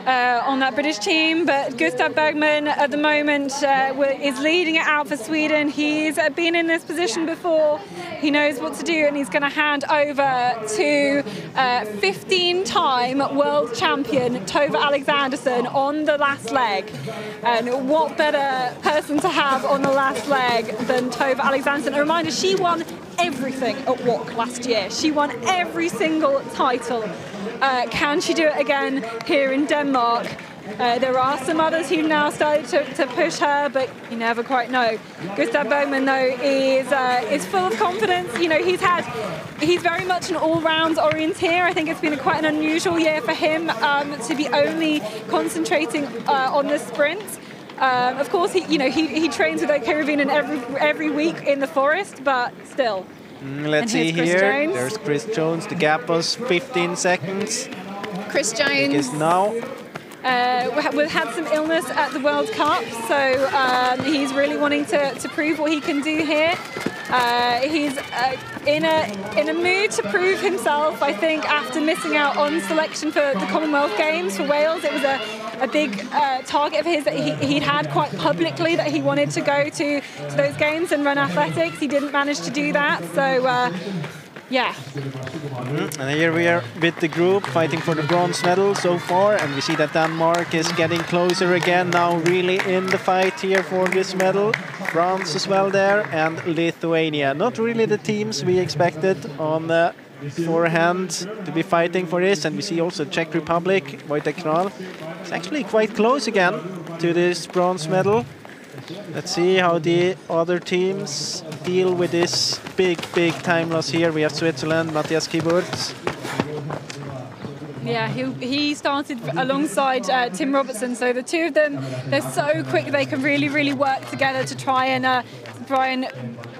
on that British team. But Gustav Bergman at the moment is leading it out for Sweden. He's been in this position before. He knows what to do, and he's going to hand over to 15-time world champion Tove Alexandersson on the last leg. And what better person to have on the last leg than Tove Alexandersson. A reminder, she won everything at WOC last year. She won every single title. Can she do it again here in Denmark? There are some others who now started to push her, but you never quite know. Gustav Bergman, though, is full of confidence. You know, he's very much an all-round orienteer. I think it's been quite an unusual year for him to be only concentrating on the sprint. Of course, he trains with O'Kirvinen every week in the forest, but still. Let's see here. Jones. There's Chris Jones. The gap was 15 seconds. Chris Jones. Is now. We had some illness at the World Cup, so he's really wanting to prove what he can do here. He's in a mood to prove himself. I think after missing out on selection for the Commonwealth Games for Wales, it was a big target of his that he'd had quite publicly, that he wanted to go to those games and run athletics. He didn't manage to do that, so yeah. And here we are with the group fighting for the bronze medal so far, and we see that Denmark is getting closer again now, really in the fight here for this medal. France as well there, and Lithuania. Not really the teams we expected on the forehand to be fighting for this, and we see also Czech Republic, Wojtek Kral. It's actually quite close again to this bronze medal. Let's see how the other teams deal with this big time loss here. We have Switzerland, Matthias Kibberts. Yeah, he started alongside Tim Robertson, so the two of them, they're so quick, they can really work together to try and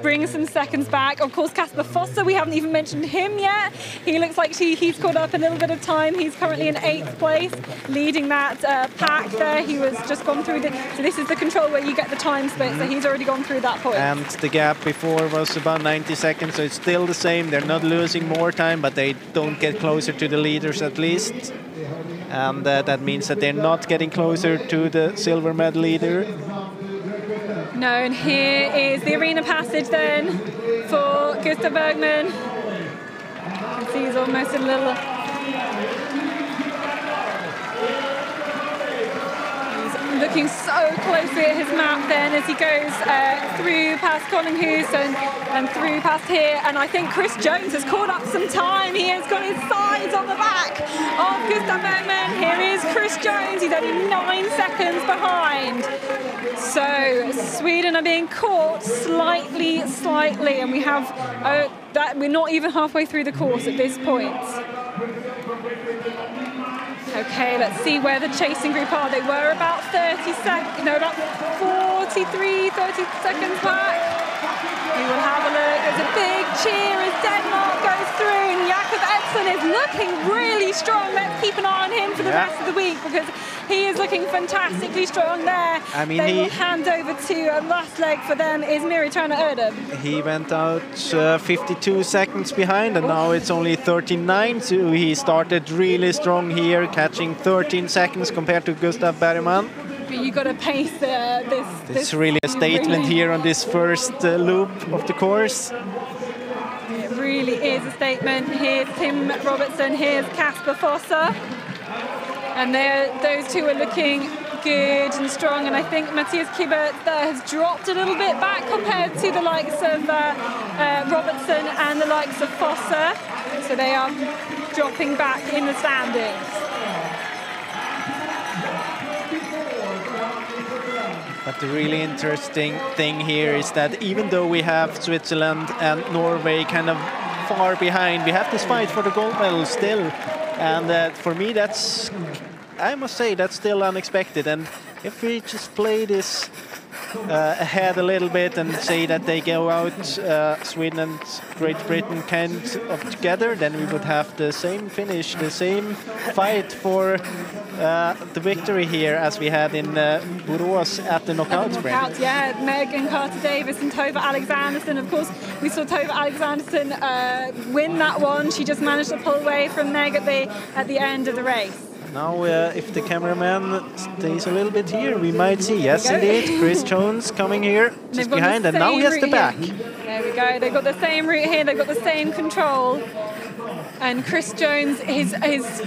bring some seconds back. Of course, Kasper Fosse, we haven't even mentioned him yet. He looks like he's caught up a little bit of time. He's currently in 8th place, leading that pack there. He was just gone through so this is the control where you get the time split, so he's already gone through that point. And the gap before was about 90 seconds, so it's still the same. They're not losing more time, but they don't get closer to the leaders at least. And that means that they're not getting closer to the silver medal leader. No, and here is the arena passage then for Gustav Bergman. You can see he's almost a little... He's looking so closely at his map then as he goes through past Kolding and through past here. And I think Chris Jones has caught up some time. He has got his sides on the back of Gustav Bergman. Here is Chris Jones. He's only 9 seconds behind. So Sweden are being caught slightly, and we have that we're not even halfway through the course at this point. Okay, let's see where the chasing group are. They were about 30 seconds, no, about 30 seconds back. We will have a look. There's a big cheer as Denmark goes through, and Jakob Edson is looking really strong. Let's keep an eye on him for the rest of the week because he is looking fantastically strong there. I mean, they will hand over to last leg for them is Miri Erdem. He went out 52 seconds behind, and now it's only 39. So he started really strong here, catching 13 seconds compared to Gustav Bergman. But you got to pace this. It's really a statement here on this first loop of the course. It really is a statement. Here's Tim Robertson, here's Kasper Fosse. And those two are looking good and strong. And I think Matthias Kibert has dropped a little bit back compared to the likes of Robertson and the likes of Fosse. So they are dropping back in the standings. But the really interesting thing here is that even though we have Switzerland and Norway kind of far behind, we have this fight for the gold medal still. And for me, I must say, that's still unexpected. And if we just play this ahead a little bit and say that they go out, Sweden and Great Britain kind of together, then we would have the same finish, the same fight for the victory here as we had in Borås at the knockout sprint. Yeah, Megan Carter-Davis and Tove Alexanderson. Of course, we saw Tove Alexanderson win that one. She just managed to pull away from Meg at the end of the race. Now, if the cameraman stays a little bit here, we might see. Yes, indeed, Chris Jones coming here just behind, and now he has the back. There we go. They've got the same route here. They've got the same control. And Chris Jones, his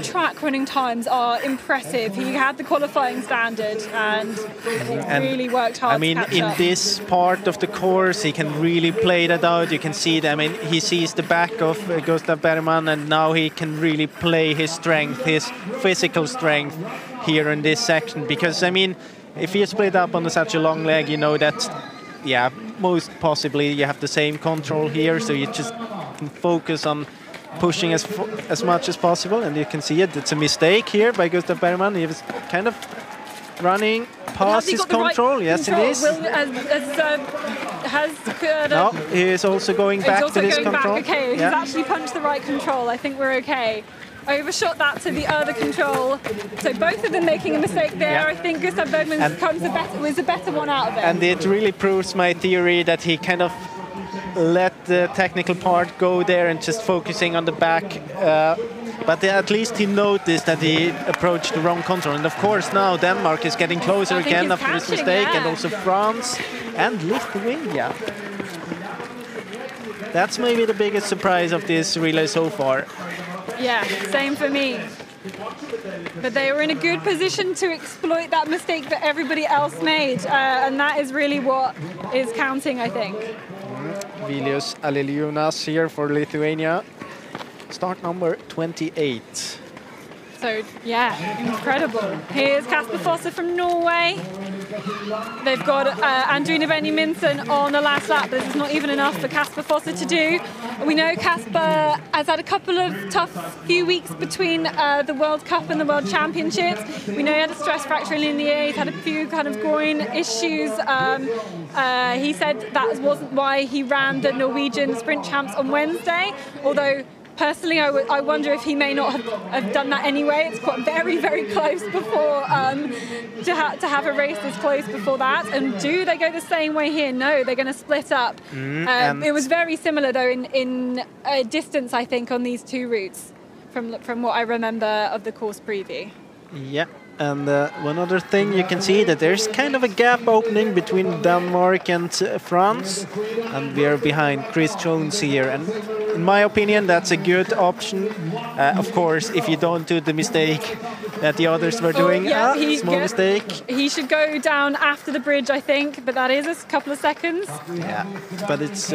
track running times are impressive. He had the qualifying standard and really worked hard. I mean, to catch in up. this part of the course, he can really play that out. You can see that. I mean, he sees the back of Gustav Bergman, and now he can really play his strength, his physical strength here in this section. Because, I mean, if he is split up on such a long leg, you know that, yeah, most possibly you have the same control here, so you just can focus on pushing as much as possible, and you can see it. It's a mistake here by Gustav Bergman. He was kind of running past his control. Yes, it is. No, he is also going back to this control. Okay, he's actually punched the right control. I think we're okay. Overshot that to the other control. So both of them making a mistake there. Yeah. I think Gustav Bergman was the better one out of it. And it really proves my theory that he kind of let the technical part go there and just focusing on the back. But at least he noticed that he approached the wrong control. And of course now Denmark is getting closer again after this mistake, and also France and Lithuania. That's maybe the biggest surprise of this relay so far. Yeah, same for me. But they were in a good position to exploit that mistake that everybody else made. And that is really what is counting, I think. Vilius Aleliūnas here for Lithuania. Start number 28. So, yeah, incredible. Here's Kasper Fosse from Norway. They've got Andrina Benjaminsen on the last lap, but this is not even enough for Kasper Fosse to do. We know Kasper has had a couple of tough few weeks between the World Cup and the World Championships. We know he had a stress fracture in Linéa, he's had a few kind of groin issues. He said that wasn't why he ran the Norwegian Sprint Champs on Wednesday, although personally, I wonder if he may not have done that anyway. It's quite very, very close before to have a race this close before that. And do they go the same way here? No, they're going to split up. It was very similar though in distance, I think, on these two routes from what I remember of the course preview. Yeah. And one other thing, you can see that there's kind of a gap opening between Denmark and France, and we are behind Chris Jones here. And in my opinion, that's a good option. Of course, if you don't do the mistake that the others were doing, small mistake. He should go down after the bridge, I think, but that is a couple of seconds. Yeah, but it's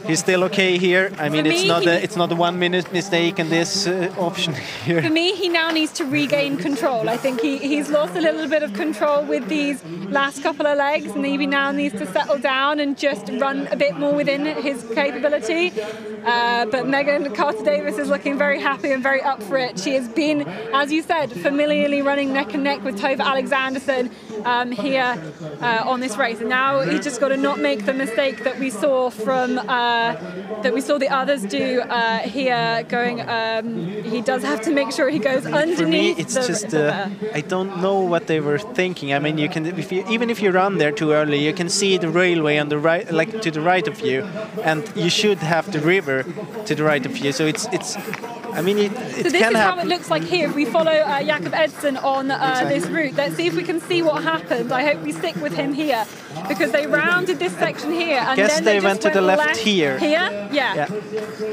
he's still okay here. I mean, it's not a 1 minute mistake in this option here. For me, he now needs to regain control. I think he's lost a little bit of control with these last couple of legs, and he now needs to settle down and just run a bit more within his capability. But Megan Carter-Davies is looking very happy and very up for it. She has been, as you said, familiarly running neck and neck with Tove Alexanderson here on this race, and now he's just got to not make the mistake that we saw from the others do here. Going, he does have to make sure he goes underneath. For me, it's just I don't know what they were thinking. I mean, you can even if you run there too early, you can see the railway on the right, like to the right of you, and you should have the river to the right of you. So it's. I mean, it so this can is happen. how it looks like here. If we follow Jakob Edson on this route, let's see if we can see what happened. I hope we stick with him here, because they rounded this section here, and guess then they just went to the left here. Here, yeah.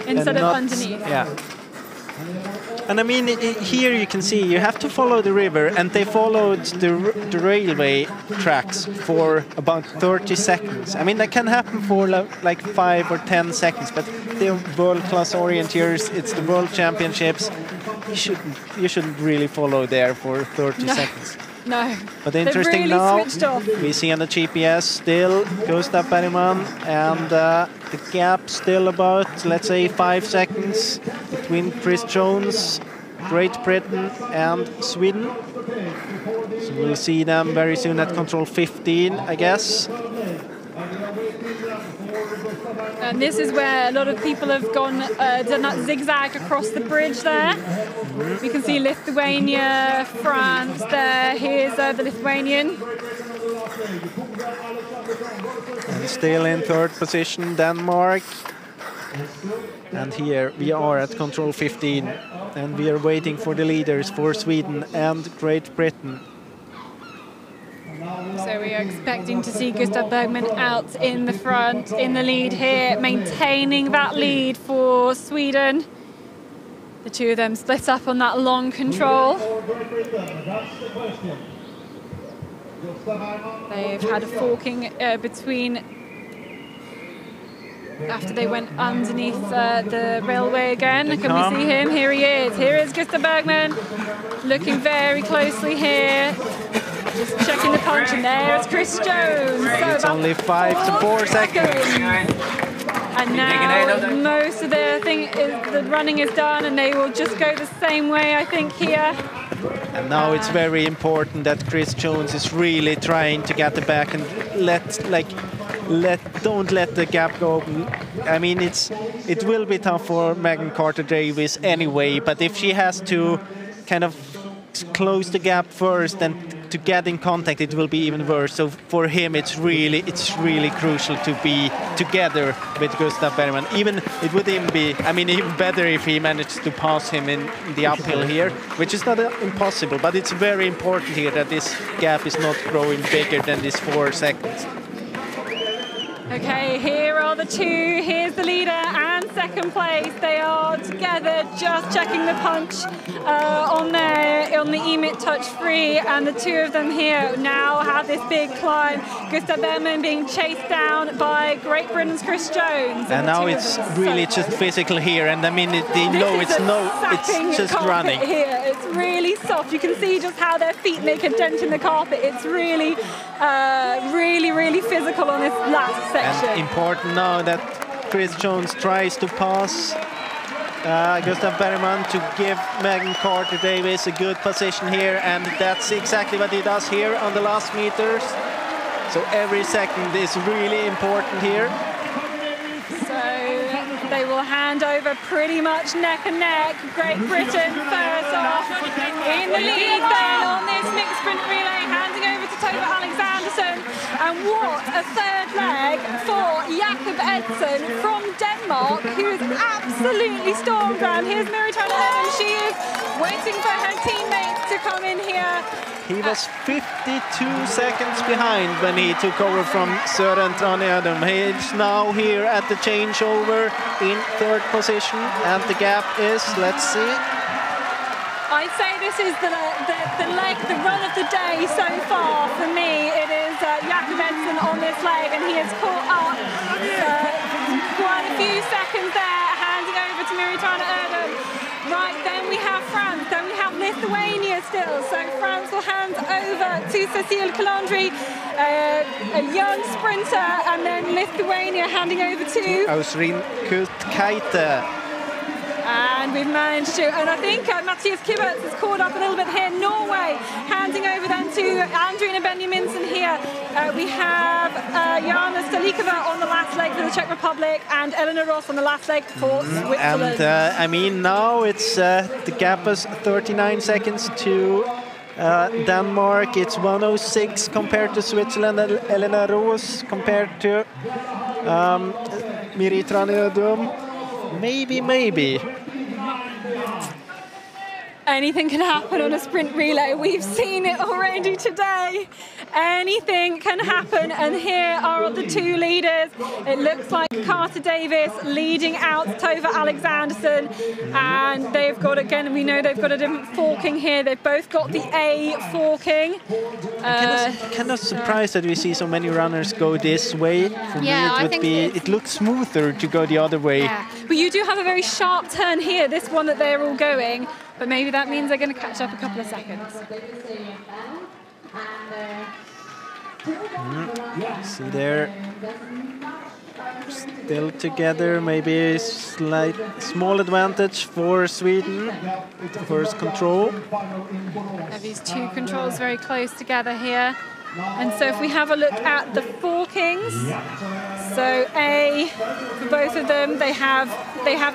Instead of underneath. Yeah. And I mean, here you can see you have to follow the river, and they followed the railway tracks for about 30 seconds. I mean, that can happen for like 5 or 10 seconds, but they're world-class orienteers. It's the World Championships. You shouldn't really follow there for 30 seconds. No. But interesting really now, we see on the GPS still Gustav Bergman, and the gap still about, let's say, 5 seconds between Chris Jones, Great Britain and Sweden. So we'll see them very soon at control 15, I guess. And this is where a lot of people have done that zigzag across the bridge there. We can see Lithuania, France there. Here's the Lithuanian. And still in third position, Denmark. And here we are at control 15. And we are waiting for the leaders for Sweden and Great Britain. So we are expecting to see Gustav Bergman out in the front, in the lead here, maintaining that lead for Sweden. The two of them split up on that long control. They've had a forking between after they went underneath the railway again. Can we see him? Here he is. Here is Gustav Bergman, looking very closely here. Just checking the punch, and there's Chris Jones. So it's only 5 to 4 seconds. And now most of the running is done, and they will just go the same way, I think, here. And now it's very important that Chris Jones is really trying to get the back and don't let the gap go open. I mean, it will be tough for Megan Carter-Davies anyway, but if she has to kind of close the gap first and to get in contact, it will be even worse. So for him, it's really crucial to be together with Gustav Bergman. Even it would even be, I mean, even better if he managed to pass him in the uphill here, which is not impossible, but it's very important here that this gap is not growing bigger than this 4 seconds. Okay, here are are the two. Here's the leader and second place. They are together, just checking the punch on the EMIT Touch Free, and the two of them here now have this big climb. Gustav Bergman being chased down by Great Britain's Chris Jones. And now it's really just physical here, and I mean, they know it's just running. Here. It's really soft. You can see just how their feet make a dent in the carpet. It's really, really physical on this last section. And important now that Chris Jones tries to pass Gustav Bergman to give Megan Carter-Davies a good position here, and that's exactly what he does here on the last meters. So every second is really important here. So they will hand over pretty much neck and neck. Great Britain first off in the lead then on this mixed sprint relay, handing over to Tove Alexanderson. And what a third leg for Jakob Edson from Denmark, who is absolutely stormed around. Here's Merz, and she is waiting for her teammates to come in here. He was 52 seconds behind when he took over from Søren Tranødum. He's now here at the changeover in third position, and the gap is, let's see. I'd say this is the run of the day so far for me. It is Jakob Edson on this leg, and he has caught up quite a few seconds there, handing over to Merz Tranødum. Right, then we have France, then we have Lithuania still. So France will hand over to Cécile Calandri, a young sprinter, and then Lithuania handing over to Ausrin Kultkaite. And we've managed to, and I think Mathias Kiberts has caught up a little bit here. Norway handing over then to Andrina Benjaminsen here. We have Jana Stalikova on the last leg for the Czech Republic, and Eleanor Ross on the last leg for Switzerland. And I mean, now it's the gap is 39 seconds to Denmark. It's 106 compared to Switzerland, and Eleanor Ross compared to Merz Tranødum. Maybe. Anything can happen on a sprint relay. We've seen it already today. Anything can happen, and here are the two leaders. It looks like Carter-Davies leading out Tove Alexanderson, and they've got, again, we know they've got a different forking here. They've both got the A forking. Kind of surprised that we see so many runners go this way. For me, it looks smoother to go the other way. Yeah. But you do have a very sharp turn here, this one that they're all going. But maybe that means they're going to catch up a couple of seconds. See there, still together, maybe a slight small advantage for Sweden with the first control. Have these two controls very close together here. And so if we have a look at the forkings, so A, for both of them, they have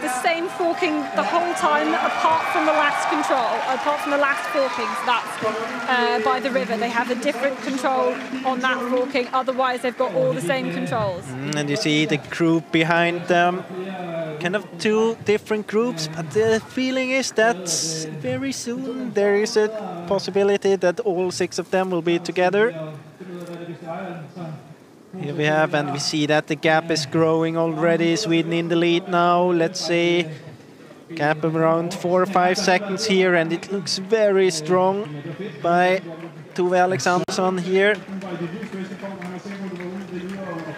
the same forking the whole time apart from the last control, apart from the last forking, so that's by the river. They have a different control on that forking, otherwise they've got all the same controls. And you see the group behind them, kind of two different groups, but the feeling is that very soon there is a possibility that all six of them will be together. Here we have, and we see that the gap is growing already. Sweden in the lead now. Let's see, gap around 4 or 5 seconds here, and it looks very strong by Tove Alexanderson here.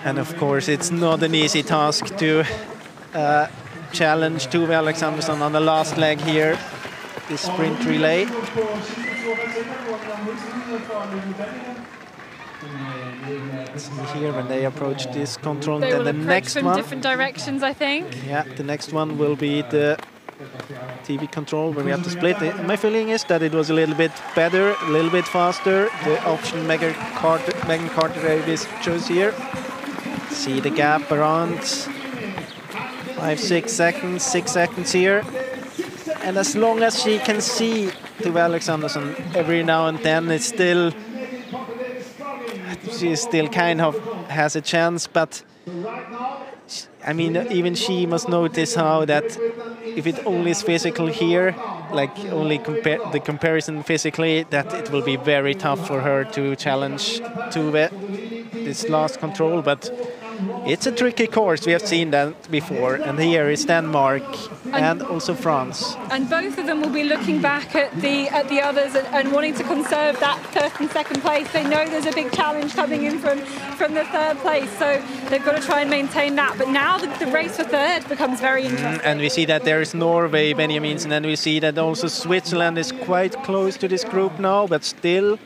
And of course, it's not an easy task to challenge Tove Alexanderson on the last leg here, this sprint relay. See here when they approach this control, they then will the next from one. Different directions, I think. Yeah, the next one will be the TV control where we have to split it. My feeling is that it was a little bit better, a little bit faster. The option Megan Carter-Davies chose here. See the gap around 5, 6 seconds, 6 seconds here. And as long as she can see Tove Alexanderson every now and then, it's still, she still kind of has a chance, but I mean, even she must notice how that if it only is physical here, like only the comparison physically, that it will be very tough for her to challenge Tove this last control. But It's a tricky course, we have seen that before, and here is Denmark and also France. And both of them will be looking back at the others and wanting to conserve that first and second place. They know there's a big challenge coming in from the third place, so they've got to try and maintain that. But now the race for third becomes very interesting. And we see that there is Norway, Benjamins, and then we see that also Switzerland is quite close to this group now, but still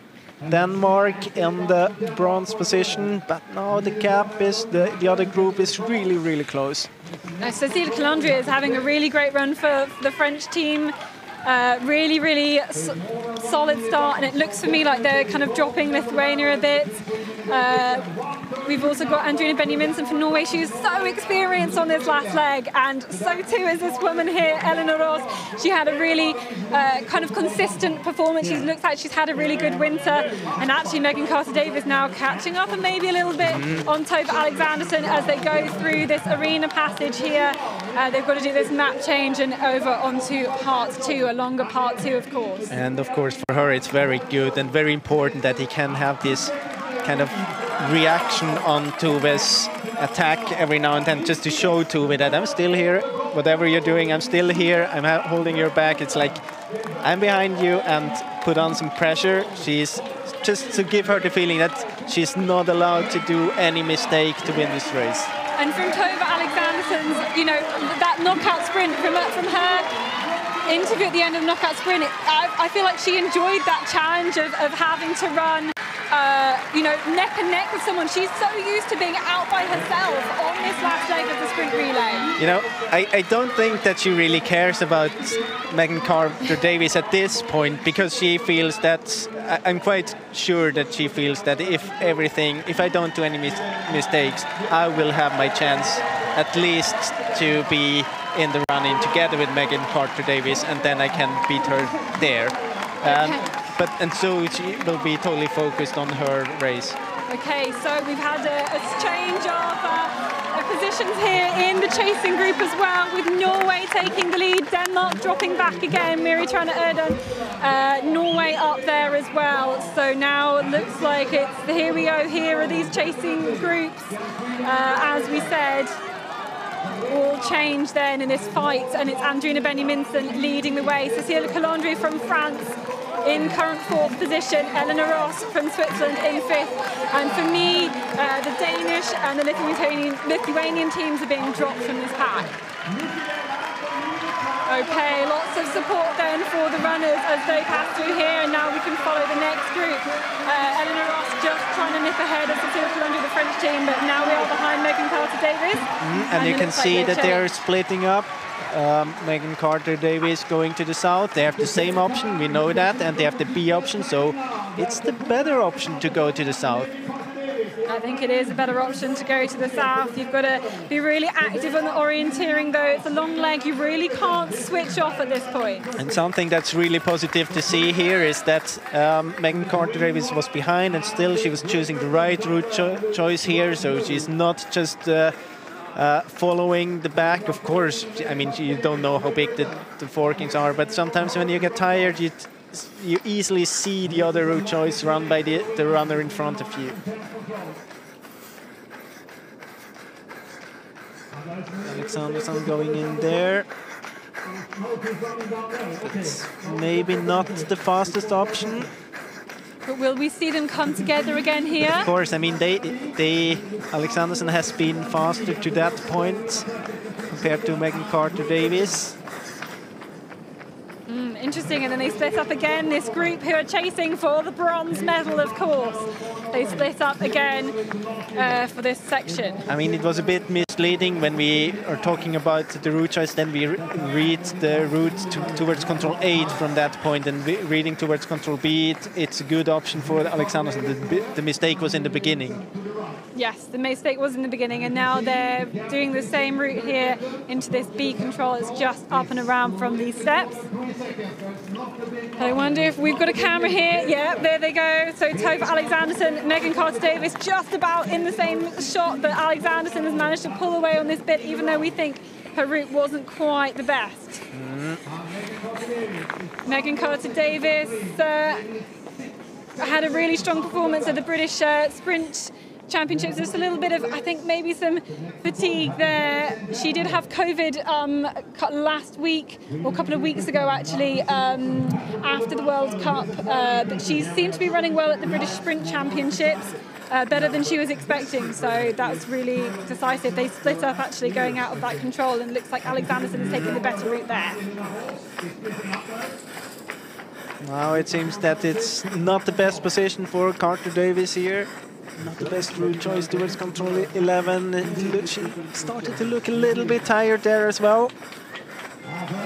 Denmark in the bronze position, but now the gap is, the other group is really, really close. Cécile Calandria is having a really great run for the French team. Really, really solid start, and it looks for me like they're kind of dropping Lithuania a bit. We've also got Andrina Benjaminsen from Norway. She's so experienced on this last leg, and so too is this woman here, Eleanor Ross. She had a really kind of consistent performance. She looks like she's had a really good winter, and actually Megan Carter-Davies now catching up and maybe a little bit on Tove Alexanderson as they go through this arena passage here. They've got to do this map change and over onto part 2, a longer part 2, of course. And of course for her it's very good and very important that he can have this kind of reaction on Tove's attack every now and then, just to show Tove that I'm still here, whatever you're doing, I'm still here, I'm holding your back. It's like I'm behind you, and put on some pressure. She's just to give her the feeling that she's not allowed to do any mistake to win this race. And from Tove Alexanderson's, that knockout sprint from her interview at the end of the knockout sprint, I feel like she enjoyed that challenge of having to run neck and neck with someone. She's so used to being out by herself on this last leg of the sprint relay. I don't think that she really cares about Megan Carter-Davies at this point, because she feels that, I'm quite sure that she feels that if I don't do any mistakes, I will have my chance at least to be in the run-in together with Megan Carter-Davies, and then I can beat her there. And so she will be totally focused on her race. Okay, so we've had a change of positions here in the chasing group as well, with Norway taking the lead, Denmark dropping back again, Miri Trana Erden, Norway up there as well. So now it looks like it's, here we go, here are these chasing groups, as we said, all change then in this fight, and it's Andrina Benjaminsen leading the way. Cécile Calandria from France in current 4th position, Eleanor Ross from Switzerland in 5th, and for me, the Danish and the Lithuanian teams are being dropped from this pack. Okay, lots of support then for the runners as they pass through here, and now we can follow the next group. Eleanor Ross just trying to nip ahead of Cécile Calandria, the French team, but now we are behind Megan Carter-Davies. And you can see that they're splitting up. Megan Carter-Davies going to the south. They have the same option, we know that, and they have the B option, so it's the better option to go to the south. I think it is a better option to go to the south. You've got to be really active on the orienteering, though. It's a long leg. You really can't switch off at this point. And something that's really positive to see here is that Megan Carter-Davies was behind, and still she was choosing the right route choice here, so she's not just following the back. Of course, I mean, you don't know how big the forkings are, but sometimes when you get tired, you easily see the other route choice run by the runner in front of you. Alexanderson going in there. It's maybe not the fastest option. But will we see them come together again here? Of course, I mean, Alexanderson has been faster to that point compared to Megan Carter-Davies. Interesting, and then they split up again, this group who are chasing for the bronze medal, of course. They split up again for this section. I mean, it was a bit misleading when we are talking about the route choice, then we read the route towards control 8 from that point, and reading towards control B, it's a good option for Alexanderson. The mistake was in the beginning. Yes, the mistake was in the beginning, and now they're doing the same route here into this B control. It's just up and around from these steps. I wonder if we've got a camera here. Yeah, there they go. So Tove Alexanderson, Megan Carter-Davies just about in the same shot, but Alexanderson has managed to pull away on this bit, even though we think her route wasn't quite the best. Megan Carter-Davies had a really strong performance at the British sprint Championships. Just a little bit of, I think, maybe some fatigue there. She did have COVID last week, or a couple of weeks ago actually, after the World Cup, but she seemed to be running well at the British Sprint Championships, better than she was expecting, so that's really decisive. They split up actually going out of that control, and it looks like Alexanderson is taking the better route there. Now it seems that it's not the best position for Carter Davis here. Not the best route choice towards control 11. She started to look a little bit tired there as well.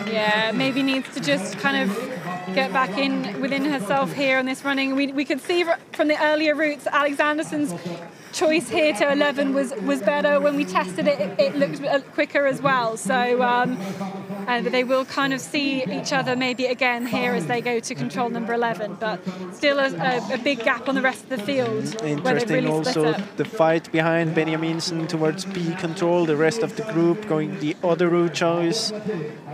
Yeah, maybe needs to just kind of get back in within herself here on this running. We could see from the earlier routes Alexanderson's choice here to 11 was better. When we tested it, it looked quicker as well. So but they will kind of see each other maybe again here as they go to control number 11. But still a big gap on the rest of the field. Interesting really also the fight behind Benjaminsen towards B control. The rest of the group going the other route choice.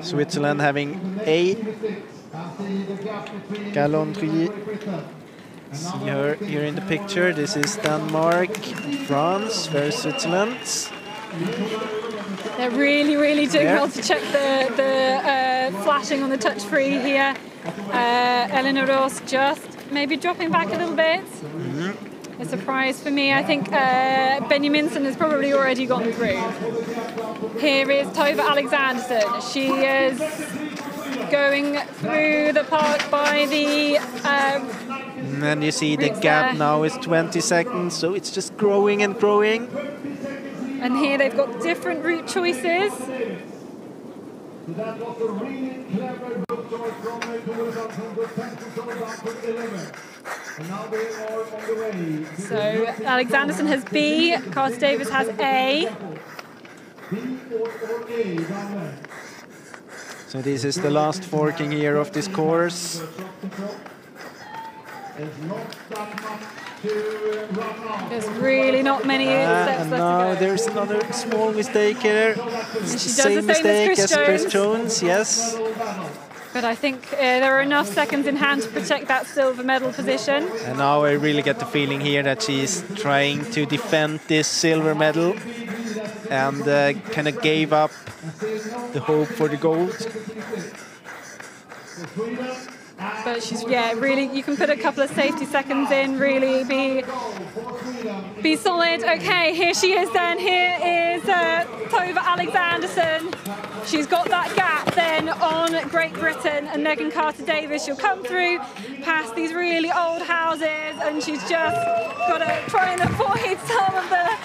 Switzerland having A. Gallandry. See her here in the picture. This is Denmark, France versus Switzerland. They're really doing well to check the flashing on the touch-free here. Eleanor Roos just maybe dropping back a little bit. A surprise for me. I think Benjaminsen has probably already gone through. Here is Tove Alexanderson. She is going through the park by the... and then you see the gap now is 20 seconds, so it's just growing and growing. And here they've got different route choices. That was a really clever route choice from and now they are on the way. So Alexanderson has B, Carter Davis has A. B or A down there. So this is the last forking here of this course. There's really not many steps left to go. There's another small mistake here. It's the same mistake as Chris Jones, yes. But I think there are enough seconds in hand to protect that silver medal position. And now I really get the feeling here that she's trying to defend this silver medal and kind of gave up the hope for the gold. But she's, really, you can put a couple of safety seconds in, really be solid. Okay, here she is then. Here is Tove Alexanderson. She's got that gap then on Great Britain and Megan Carter-Davis. She'll come through past these really old houses, and she's just got to try and avoid some of the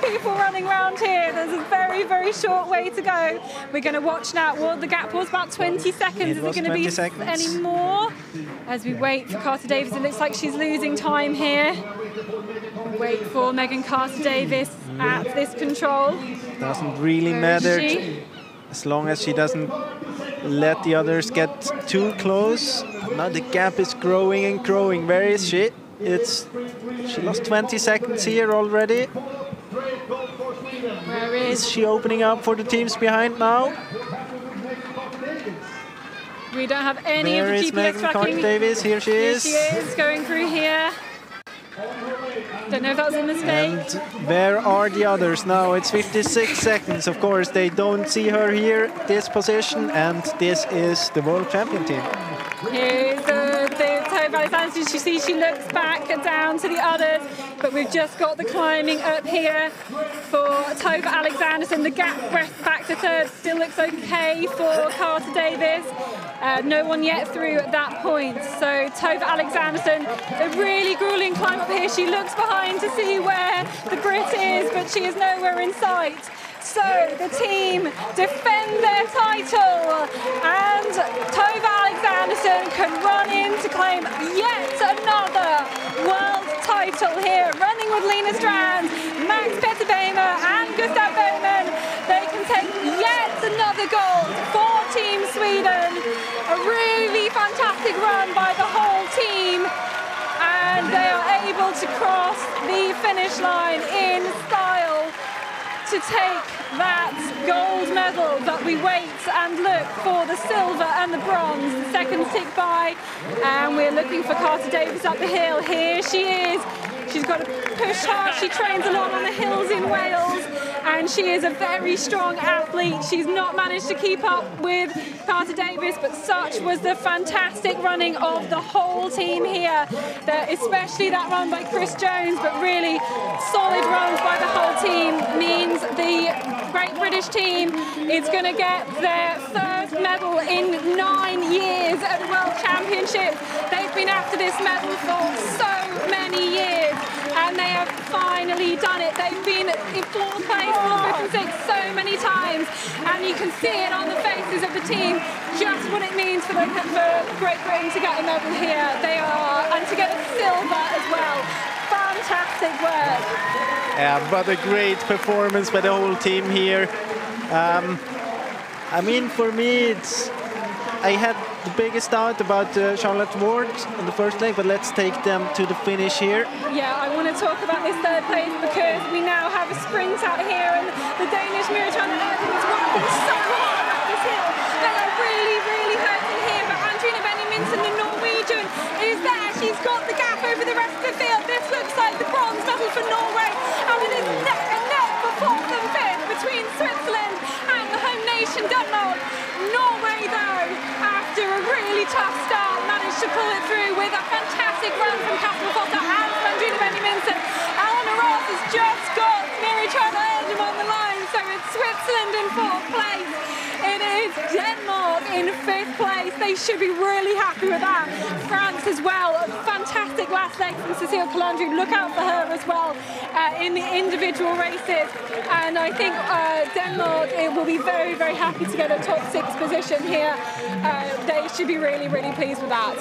people running around here. There's a very short way to go. We're going to watch now. Well, the gap was about 20 seconds. Is it going to be any more? As we wait for Carter-Davis, it looks like she's losing time here. Wait for Megan Carter-Davis at this control. Doesn't really matter as long as she doesn't let the others get too close. Now the gap is growing and growing. Where is she? She lost 20 seconds here already. Where is she opening up for the teams behind now? We don't have any Where of the is GPS Megan tracking. Carter-Davis? Here she is. Here she is going through here. Don't know if that was a mistake. And where are the others now? It's 56 seconds. Of course, they don't see her here, this position, and this is the world champion team. Here's the Tove Alexanderson. You see she looks back down to the others, but we've just got the climbing up here for Tove Alexanderson. The gap back to third still looks okay for Carter-Davis. No one yet through at that point. So Tove Alexanderson, a really grueling climb up here. She looks behind to see where the Brit is, but she is nowhere in sight. So the team defend their title, and Tove Alexanderson can run in to claim yet another world title here. Running with Lena Strand, Max Petterbeimer and Gustav Bowman. They can take yet another gold for Team Sweden. A really fantastic run by the whole team, and they are able to cross the finish line in style to take that gold medal. But we wait and look for the silver and the bronze. The seconds tick by, and we're looking for Carter-Davis up the hill. Here she is. She's got to push hard. She trains a lot on the hills in Wales, and she is a very strong athlete. She's not managed to keep up with Carter Davis, but such was the fantastic running of the whole team here, especially that run by Chris Jones, but really solid runs by the whole team means the Great British team is going to get their first medal in 9 years at the World Championships. They've been after this medal for so many years, and they have finally done it. They've been in 4th place, 4th, 5th and 6th so many times, and you can see it on the faces of the team, just what it means for Great Britain to get a medal here. And to get a silver as well. Fantastic work. Yeah, but a great performance by the whole team here. I mean, for me, I had the biggest doubt about Charlotte Ward in the first leg, but let's take them to the finish here. Yeah, I want to talk about this 3rd place because we now have a sprint out here, and the Danish Miritana is working so hard up this hill. They are really, really hurting here, but Andrina Benjaminsen, the Norwegian, is there. She's got the gap over the rest of the field. This looks like the bronze medal for Norway, and it is neck and neck for 4th and 5th between Switzerland and the home nation Denmark. Norway, though, after a really tough start, managed to pull it through with a fantastic run from Kasper Foster and Andrina Benjaminsen. Alana Ross has just got Miritana on the line, so it's Switzerland in 4th place. It is Denmark in 5th place. They should be really happy with that. France as well, a fantastic last leg from Cécile Calandru. Look out for her as well in the individual races. And I think Denmark will be very, very happy to get a top 6 position here. They should be really, really pleased with that.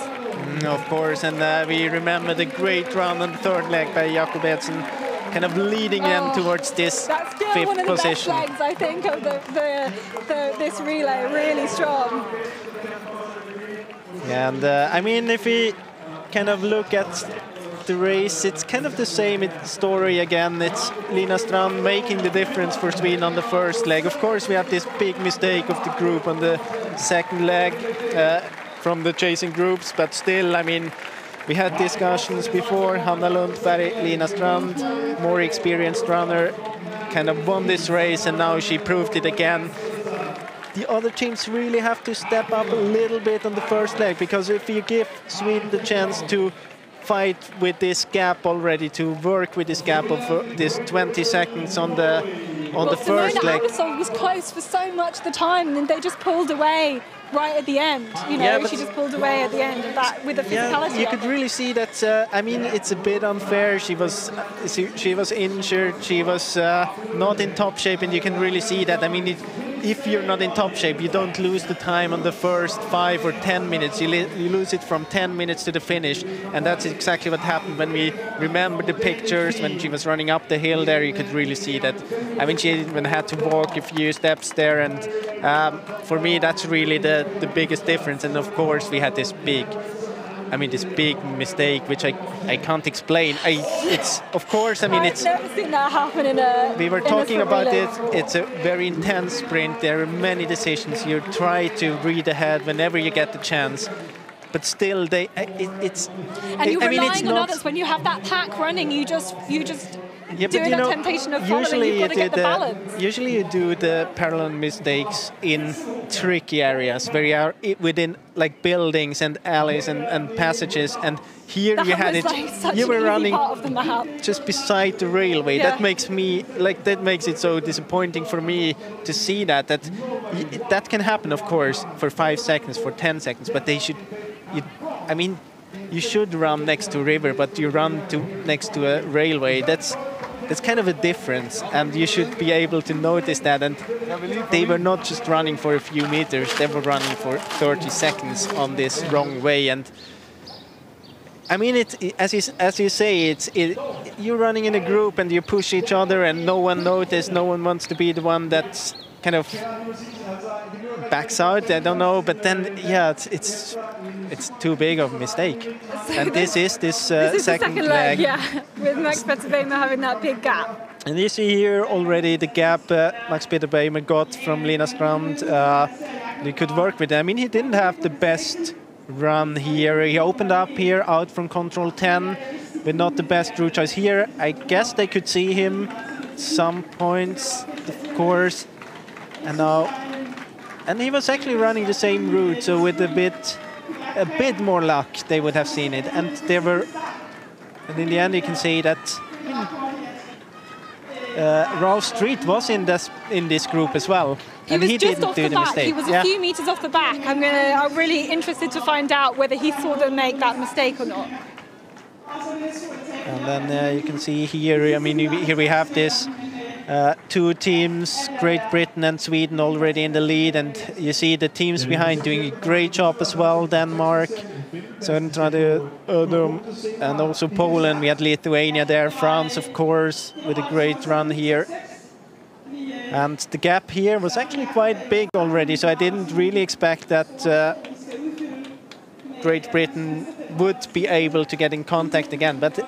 Of course, and we remember the great run on the 3rd leg by Jakob Edson, kind of leading them towards this 5th one of the position. best legs, I think, of this relay. Really strong. Yeah, and I mean, if we kind of look at the race, it's kind of the same story again. It's Lina Strand making the difference for Sweden on the 1st leg. Of course, we have this big mistake of the group on the 2nd leg from the chasing groups, but still, I mean, we had discussions before. Hanna Lundberg, Lina Strand, more experienced runner, kind of won this race, and now she proved it again. The other teams really have to step up a little bit on the 1st leg, because if you give Sweden the chance to fight with this gap already, to work with this gap of this 20 seconds on the 1st leg. Simona was close for so much of the time, and they just pulled away right at the end. You know, yeah, she just pulled away at the end of that with the physicality. Yeah, you could really see that. I mean, it's a bit unfair. She was injured. She was not in top shape, and you can really see that. I mean, if you're not in top shape, you don't lose the time on the first 5 or 10 minutes. You lose it from 10 minutes to the finish, and that's exactly what happened. When we remember the pictures when she was running up the hill there, you could really see that. I mean, she even had to walk a few steps there, and for me, that's really the biggest difference. And of course, we had this big mistake, which I can't explain. It's of course, I mean, it's. I've never seen that happen in a. We were talking about it. It's a very intense sprint. There are many decisions. You try to read ahead whenever you get the chance, but still, it's. And you're relying on others when you have that pack running. You just. Yeah, doing that temptation of following, you've got to get the balance. Usually you do the parallel mistakes in tricky areas where you are within like buildings and alleys and passages, and here you had it. Like you were running part of the map. just beside the railway. Yeah. That makes it so disappointing for me to see that can happen, of course, for 5 seconds, for 10 seconds, but they should. You should run next to a river, but you run next to a railway. That's kind of a difference, and you should be able to notice that. And they were not just running for a few meters; they were running for 30 seconds on this wrong way. And I mean, as you say, you're running in a group and you push each other, and no one notices. No one wants to be the one that's kind of backs out. I don't know, but then it's too big of a mistake. So and this is the second leg. Yeah, with Max Peter Bähmer having that big gap. And you see here already the gap Max Peter Bähmer got from Lina Strand. He could work with it. I mean, he didn't have the best run here. He opened up here out from control 10. but not the best route choice here. I guess they could see him some points, of course, and now, and he was actually running the same route, so with a bit more luck, they would have seen it. And they were, and in the end, you can see that Ralph Street was in this group as well. He was just off the back. He was a few meters off the back. I'm really interested to find out whether he saw them make that mistake or not. And then you can see here, I mean, here we have this two teams, Great Britain and Sweden, already in the lead, and you see the teams behind doing a great job as well. Denmark, and also Poland. We had Lithuania there, France, of course, with a great run here. And the gap here was actually quite big already, so I didn't really expect that Great Britain would be able to get in contact again. But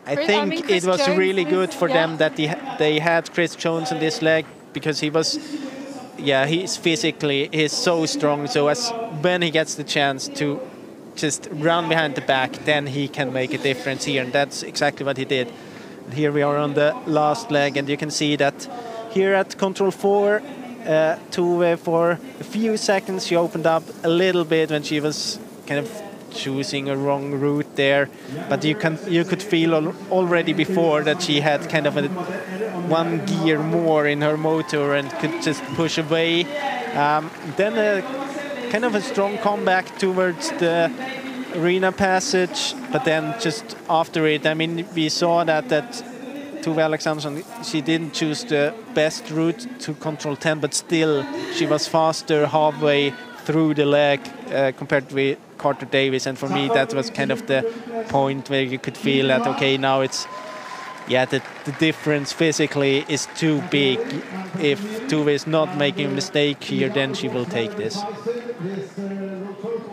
I think it was really good for them that they had Chris Jones in this leg, because he was, he's so strong. So when he gets the chance to just run behind the back, then he can make a difference here, and that's exactly what he did. And here we are on the last leg, and you can see that here at control 4, Tove, for a few seconds she opened up a little bit when she was kind of choosing a wrong route there, but you could feel already before that she had kind of one gear more in her motor and could just push away. Then kind of a strong comeback towards the arena passage, but then just after it, I mean, we saw that Tove Alexandersson, she didn't choose the best route to control 10, but still she was faster halfway through the leg compared with Carter Davis, and for me that was kind of the point where you could feel that, okay, now it's, the difference physically is too big. If Tove is not making a mistake here, then she will take this.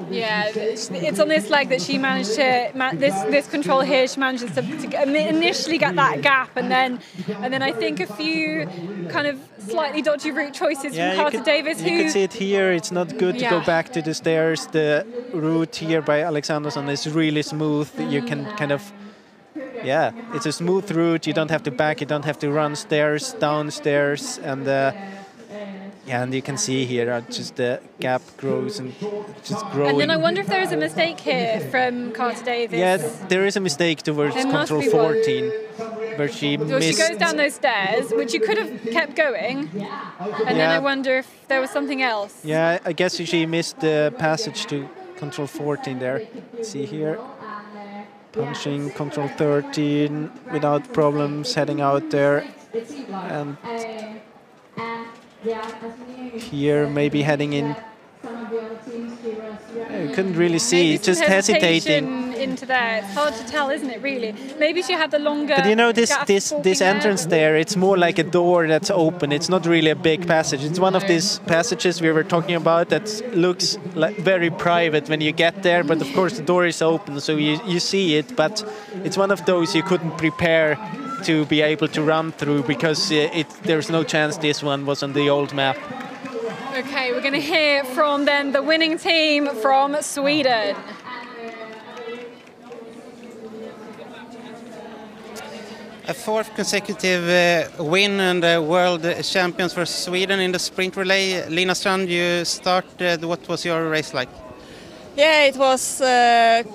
Yeah, it's on this leg that she managed to this control here. She manages to initially get that gap, and then I think a few kind of slightly dodgy route choices from Carter Davis. You can see it here. It's not good to go back to the stairs. The route here by Alexandersson is really smooth. You can kind of, it's a smooth route. You don't have to back. You don't have to run stairs, downstairs, and. And you can see here just the gap grows and just growing. And then I wonder if there is a mistake here from Carter Davis. Yeah, there is a mistake towards control 14, where she missed. She goes down those stairs, which you could have kept going. And then I wonder if there was something else. Yeah, I guess she missed the passage to control 14 there. See here, punching control 13 without problems, heading out there, and here maybe heading in. You couldn't really see, maybe just hesitating into there. It's hard to tell, isn't it, really? Maybe she had the longer. But you know, this entrance there, it's more like a door that's open. It's not really a big passage. It's one of these passages we were talking about that looks like very private when you get there, but of course the door is open, so you see it, but it's one of those you couldn't prepare to be able to run through, because there's no chance this one was on the old map. Okay, we're going to hear from then the winning team from Sweden. A fourth consecutive win and world champions for Sweden in the sprint relay. Lina Strand, you started. What was your race like? Yeah, it was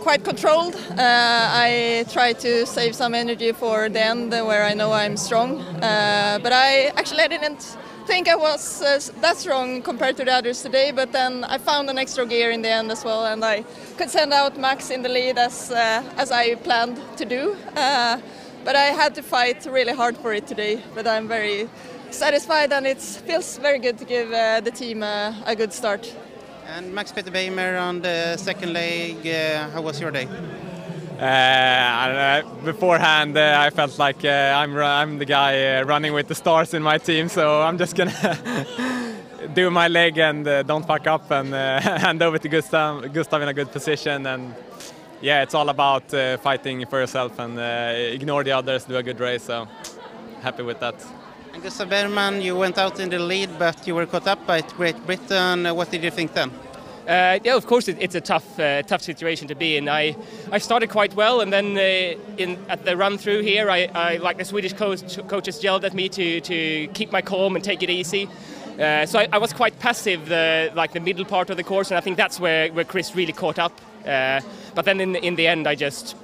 quite controlled. I tried to save some energy for the end where I know I'm strong. But I didn't think I was that strong compared to the others today, but then I found an extra gear in the end as well, and I could send out Max in the lead as I planned to do. But I had to fight really hard for it today, but I'm very satisfied, and it feels very good to give the team a good start. And Max Peter Beimer on the second leg, how was your day? Beforehand, I felt like I'm the guy running with the stars in my team, so I'm just gonna do my leg and don't fuck up and hand over to Gustav in a good position. And yeah, it's all about fighting for yourself and ignore the others, do a good race. So happy with that. And Gustav Bergman, you went out in the lead, but you were caught up by Great Britain. What did you think then? Yeah, of course it's a tough situation to be in. I started quite well, and then at the run through here, I like the Swedish coaches yelled at me to keep my calm and take it easy. So I was quite passive, like the middle part of the course, and I think that's where Chris really caught up. But then in the end, I just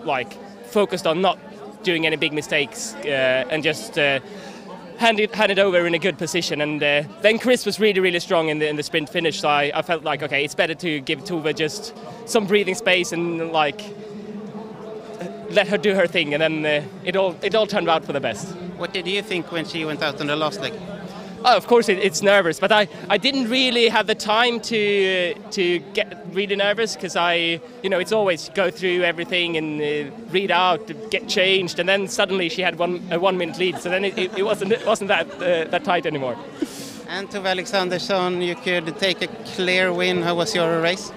like focused on not doing any big mistakes and just. Hand it over in a good position, and then Chris was really strong in the sprint finish. So I felt like, okay, it's better to give Tove just some breathing space and like let her do her thing, and then it all turned out for the best. What did you think when she went out on the last leg? Oh, of course it's nervous, but I didn't really have the time to get really nervous, because it's always go through everything and read out, get changed, and then suddenly she had a 1 minute lead, so then it wasn't that tight anymore. And Tove Alexandersson, you could take a clear win. How was your race?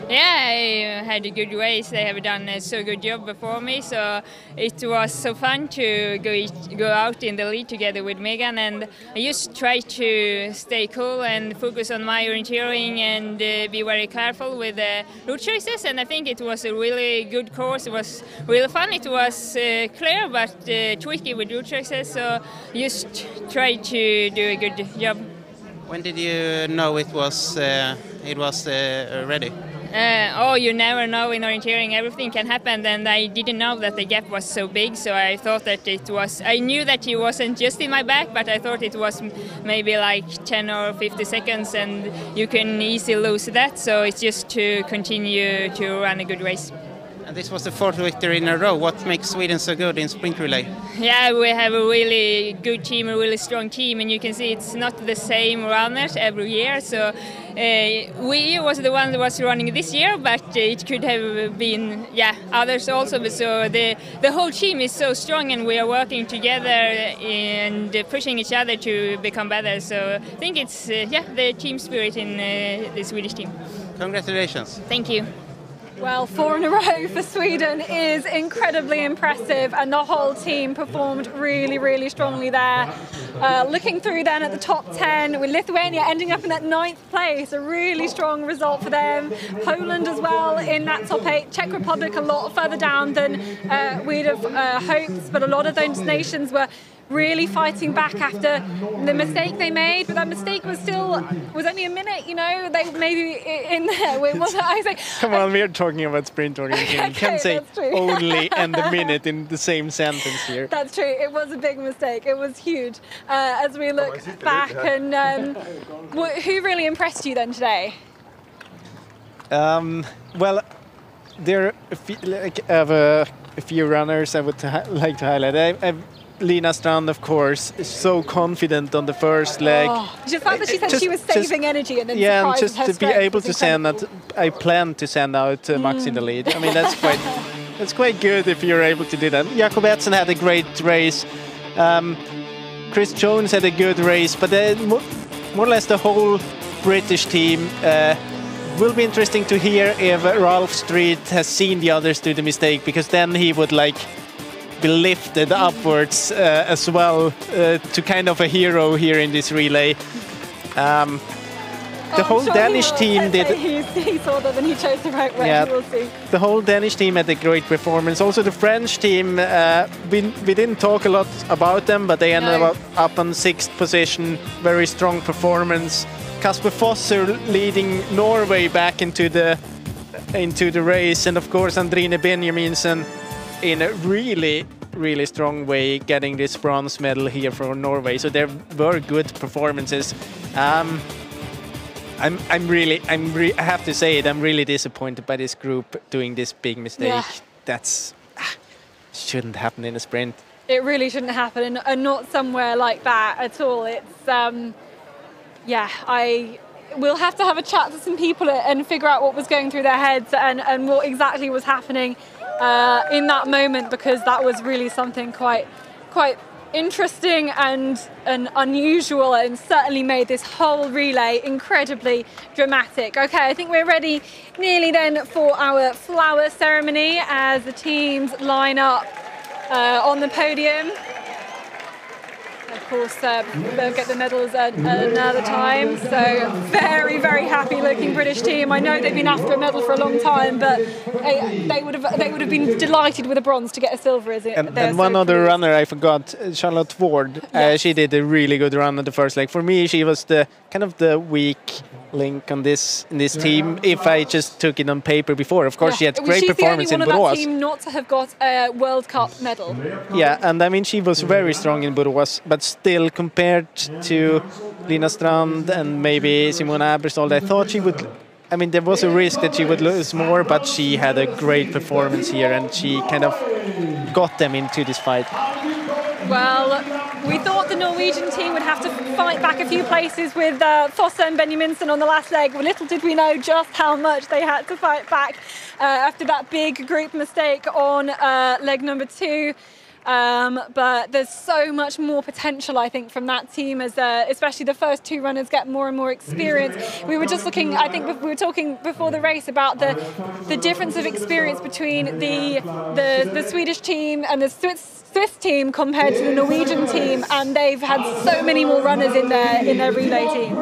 Yeah, I had a good race. They have done a so good job before me, so it was so fun to go out in the lead together with Megan, and I just try to stay cool and focus on my orienteering and be very careful with the route choices, and I think it was a really good course. It was really fun. It was clear but tricky with route choices, so just try to do a good job. When did you know it was ready? You never know in orienteering, everything can happen, and I didn't know that the gap was so big, so I thought that I knew that he wasn't just in my back, but I thought it was maybe like 10 or 50 seconds, and you can easily lose that, so it's just to continue to run a good race. And this was the 4th victory in a row. What makes Sweden so good in sprint relay? Yeah, we have a really good team, a really strong team, and you can see it's not the same runners every year. So we was the one that was running this year, but it could have been others also. So the whole team is so strong, and we are working together and pushing each other to become better. So I think it's the team spirit in the Swedish team. Congratulations. Thank you. Well, 4 in a row for Sweden is incredibly impressive, and the whole team performed really strongly there. Looking through then at the top 10, with Lithuania ending up in that 9th place, a really strong result for them. Poland as well in that top 8. Czech Republic a lot further down than we'd have hoped, but a lot of those nations were really fighting back after the mistake they made, but that mistake was only a minute, they maybe in there. Come on, we're talking about sprint orientation. You can't say only and a minute in the same sentence here. That's true, it was a big mistake, it was huge. As we look back, and who really impressed you then today? Well, there are a few runners I would like to highlight. Lina Strand, of course, is so confident on the first leg. The fact that she said she was saving energy and then surprised just to be able to send that. I plan to send out Max in the lead. I mean, that's quite good if you're able to do that. Jakob Edson had a great race. Chris Jones had a good race, but more or less the whole British team. Will be interesting to hear if Ralph Street has seen the others do the mistake, because then he would be lifted upwards as well to kind of a hero here in this relay. The whole Danish team did. He saw that and he chose the right way. We'll see. The whole Danish team had a great performance. Also the French team, we didn't talk a lot about them, but they ended up on 6th position. Very strong performance. Kasper Fosser leading Norway back into the race, and of course Andrine Benjaminsen in a really strong way getting this bronze medal here for Norway. So there were good performances. I have to say it, I'm really disappointed by this group doing this big mistake. Yeah. That's shouldn't happen in a sprint. It really shouldn't happen, and not somewhere like that at all. It's I will have to have a chat to some people and figure out what was going through their heads and what exactly was happening in that moment, because that was really something quite interesting and unusual, and certainly made this whole relay incredibly dramatic. Okay, I think we're ready nearly then for our flower ceremony as the teams line up on the podium. course, they'll get the medals at another time. So very, very happy looking British team. I know they've been after a medal for a long time, but they would have been delighted with a bronze to get a silver. And one other runner I forgot, Charlotte Ward. Yes. She did a really good run at the first leg. For me, she was the kind of the weak link on this team. If I just took it on paper before, of course, she had great performance in Borås. She's the only one of that team not to have got a World Cup medal. Yeah, and I mean she was very strong in Borås, but still compared to Lina Strand and maybe Simona Abersold, I thought she would. I mean, there was a risk that she would lose more, but she had a great performance here, and she kind of got them into this fight. Well, we thought the Norwegian team would have to fight back a few places with Fosse and Benjaminsen on the last leg. Little did we know just how much they had to fight back after that big group mistake on leg number 2. But there's so much more potential, I think, from that team as especially the first 2 runners get more and more experience. We were just looking, I think we were talking before the race about the difference of experience between the Swedish team and the Swiss team compared to the Norwegian team, and they've had so many more runners in their relay teams.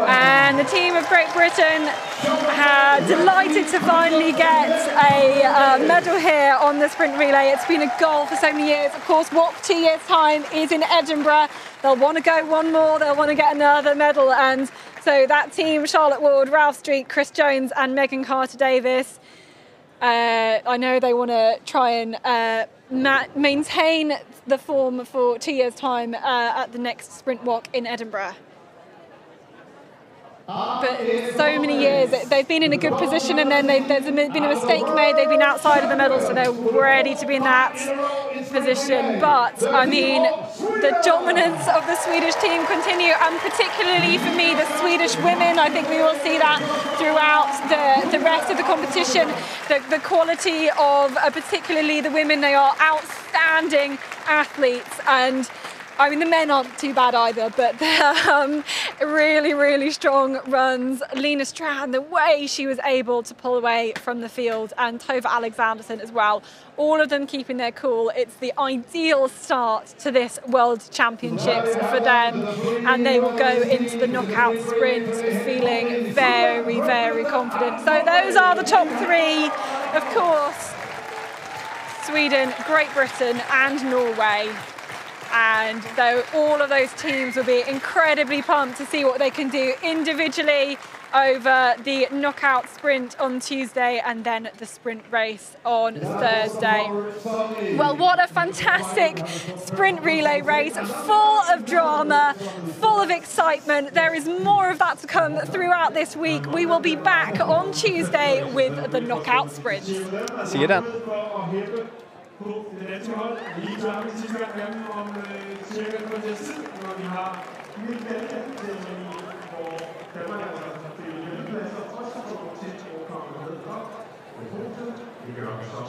And the team of Great Britain are delighted to finally get a medal here on the sprint relay. It's been a goal for so many years. Of course, WOC 2 years' time is in Edinburgh. They'll want to go one more, they'll want to get another medal. And so that team, Charlotte Ward, Ralph Street, Chris Jones and Megan Carter-Davis, I know they want to try and maintain the form for 2 years' time at the next sprint walk in Edinburgh. But so many years, they've been in a good position, and then there's been a mistake made, they've been outside of the medal, so they're ready to be in that position. But, I mean, the dominance of the Swedish team continue, and particularly for me, the Swedish women. I think we will see that throughout the rest of the competition. The quality of, particularly the women, they are outstanding athletes, and I mean, the men aren't too bad either, but they're really, really strong runs. Lina Strand, the way she was able to pull away from the field, and Tove Alexanderson as well, all of them keeping their cool. It's the ideal start to this World Championships for them, and they will go into the knockout sprint feeling very, very confident. So those are the top 3, of course, Sweden, Great Britain and Norway. And though all of those teams will be incredibly pumped to see what they can do individually over the knockout sprint on Tuesday and then the sprint race on Thursday. Well, what a fantastic sprint relay race, full of drama, full of excitement. There is more of that to come throughout this week. We will be back on Tuesday with the knockout sprint. See you then. Det danske hold lige klar med sidste gang hjemme om cirka et kvarters tid, når vi har nyt valgceremoni, hvor Danmark altså bliver hjemmepladser, også for til at komme med op. Vi gør så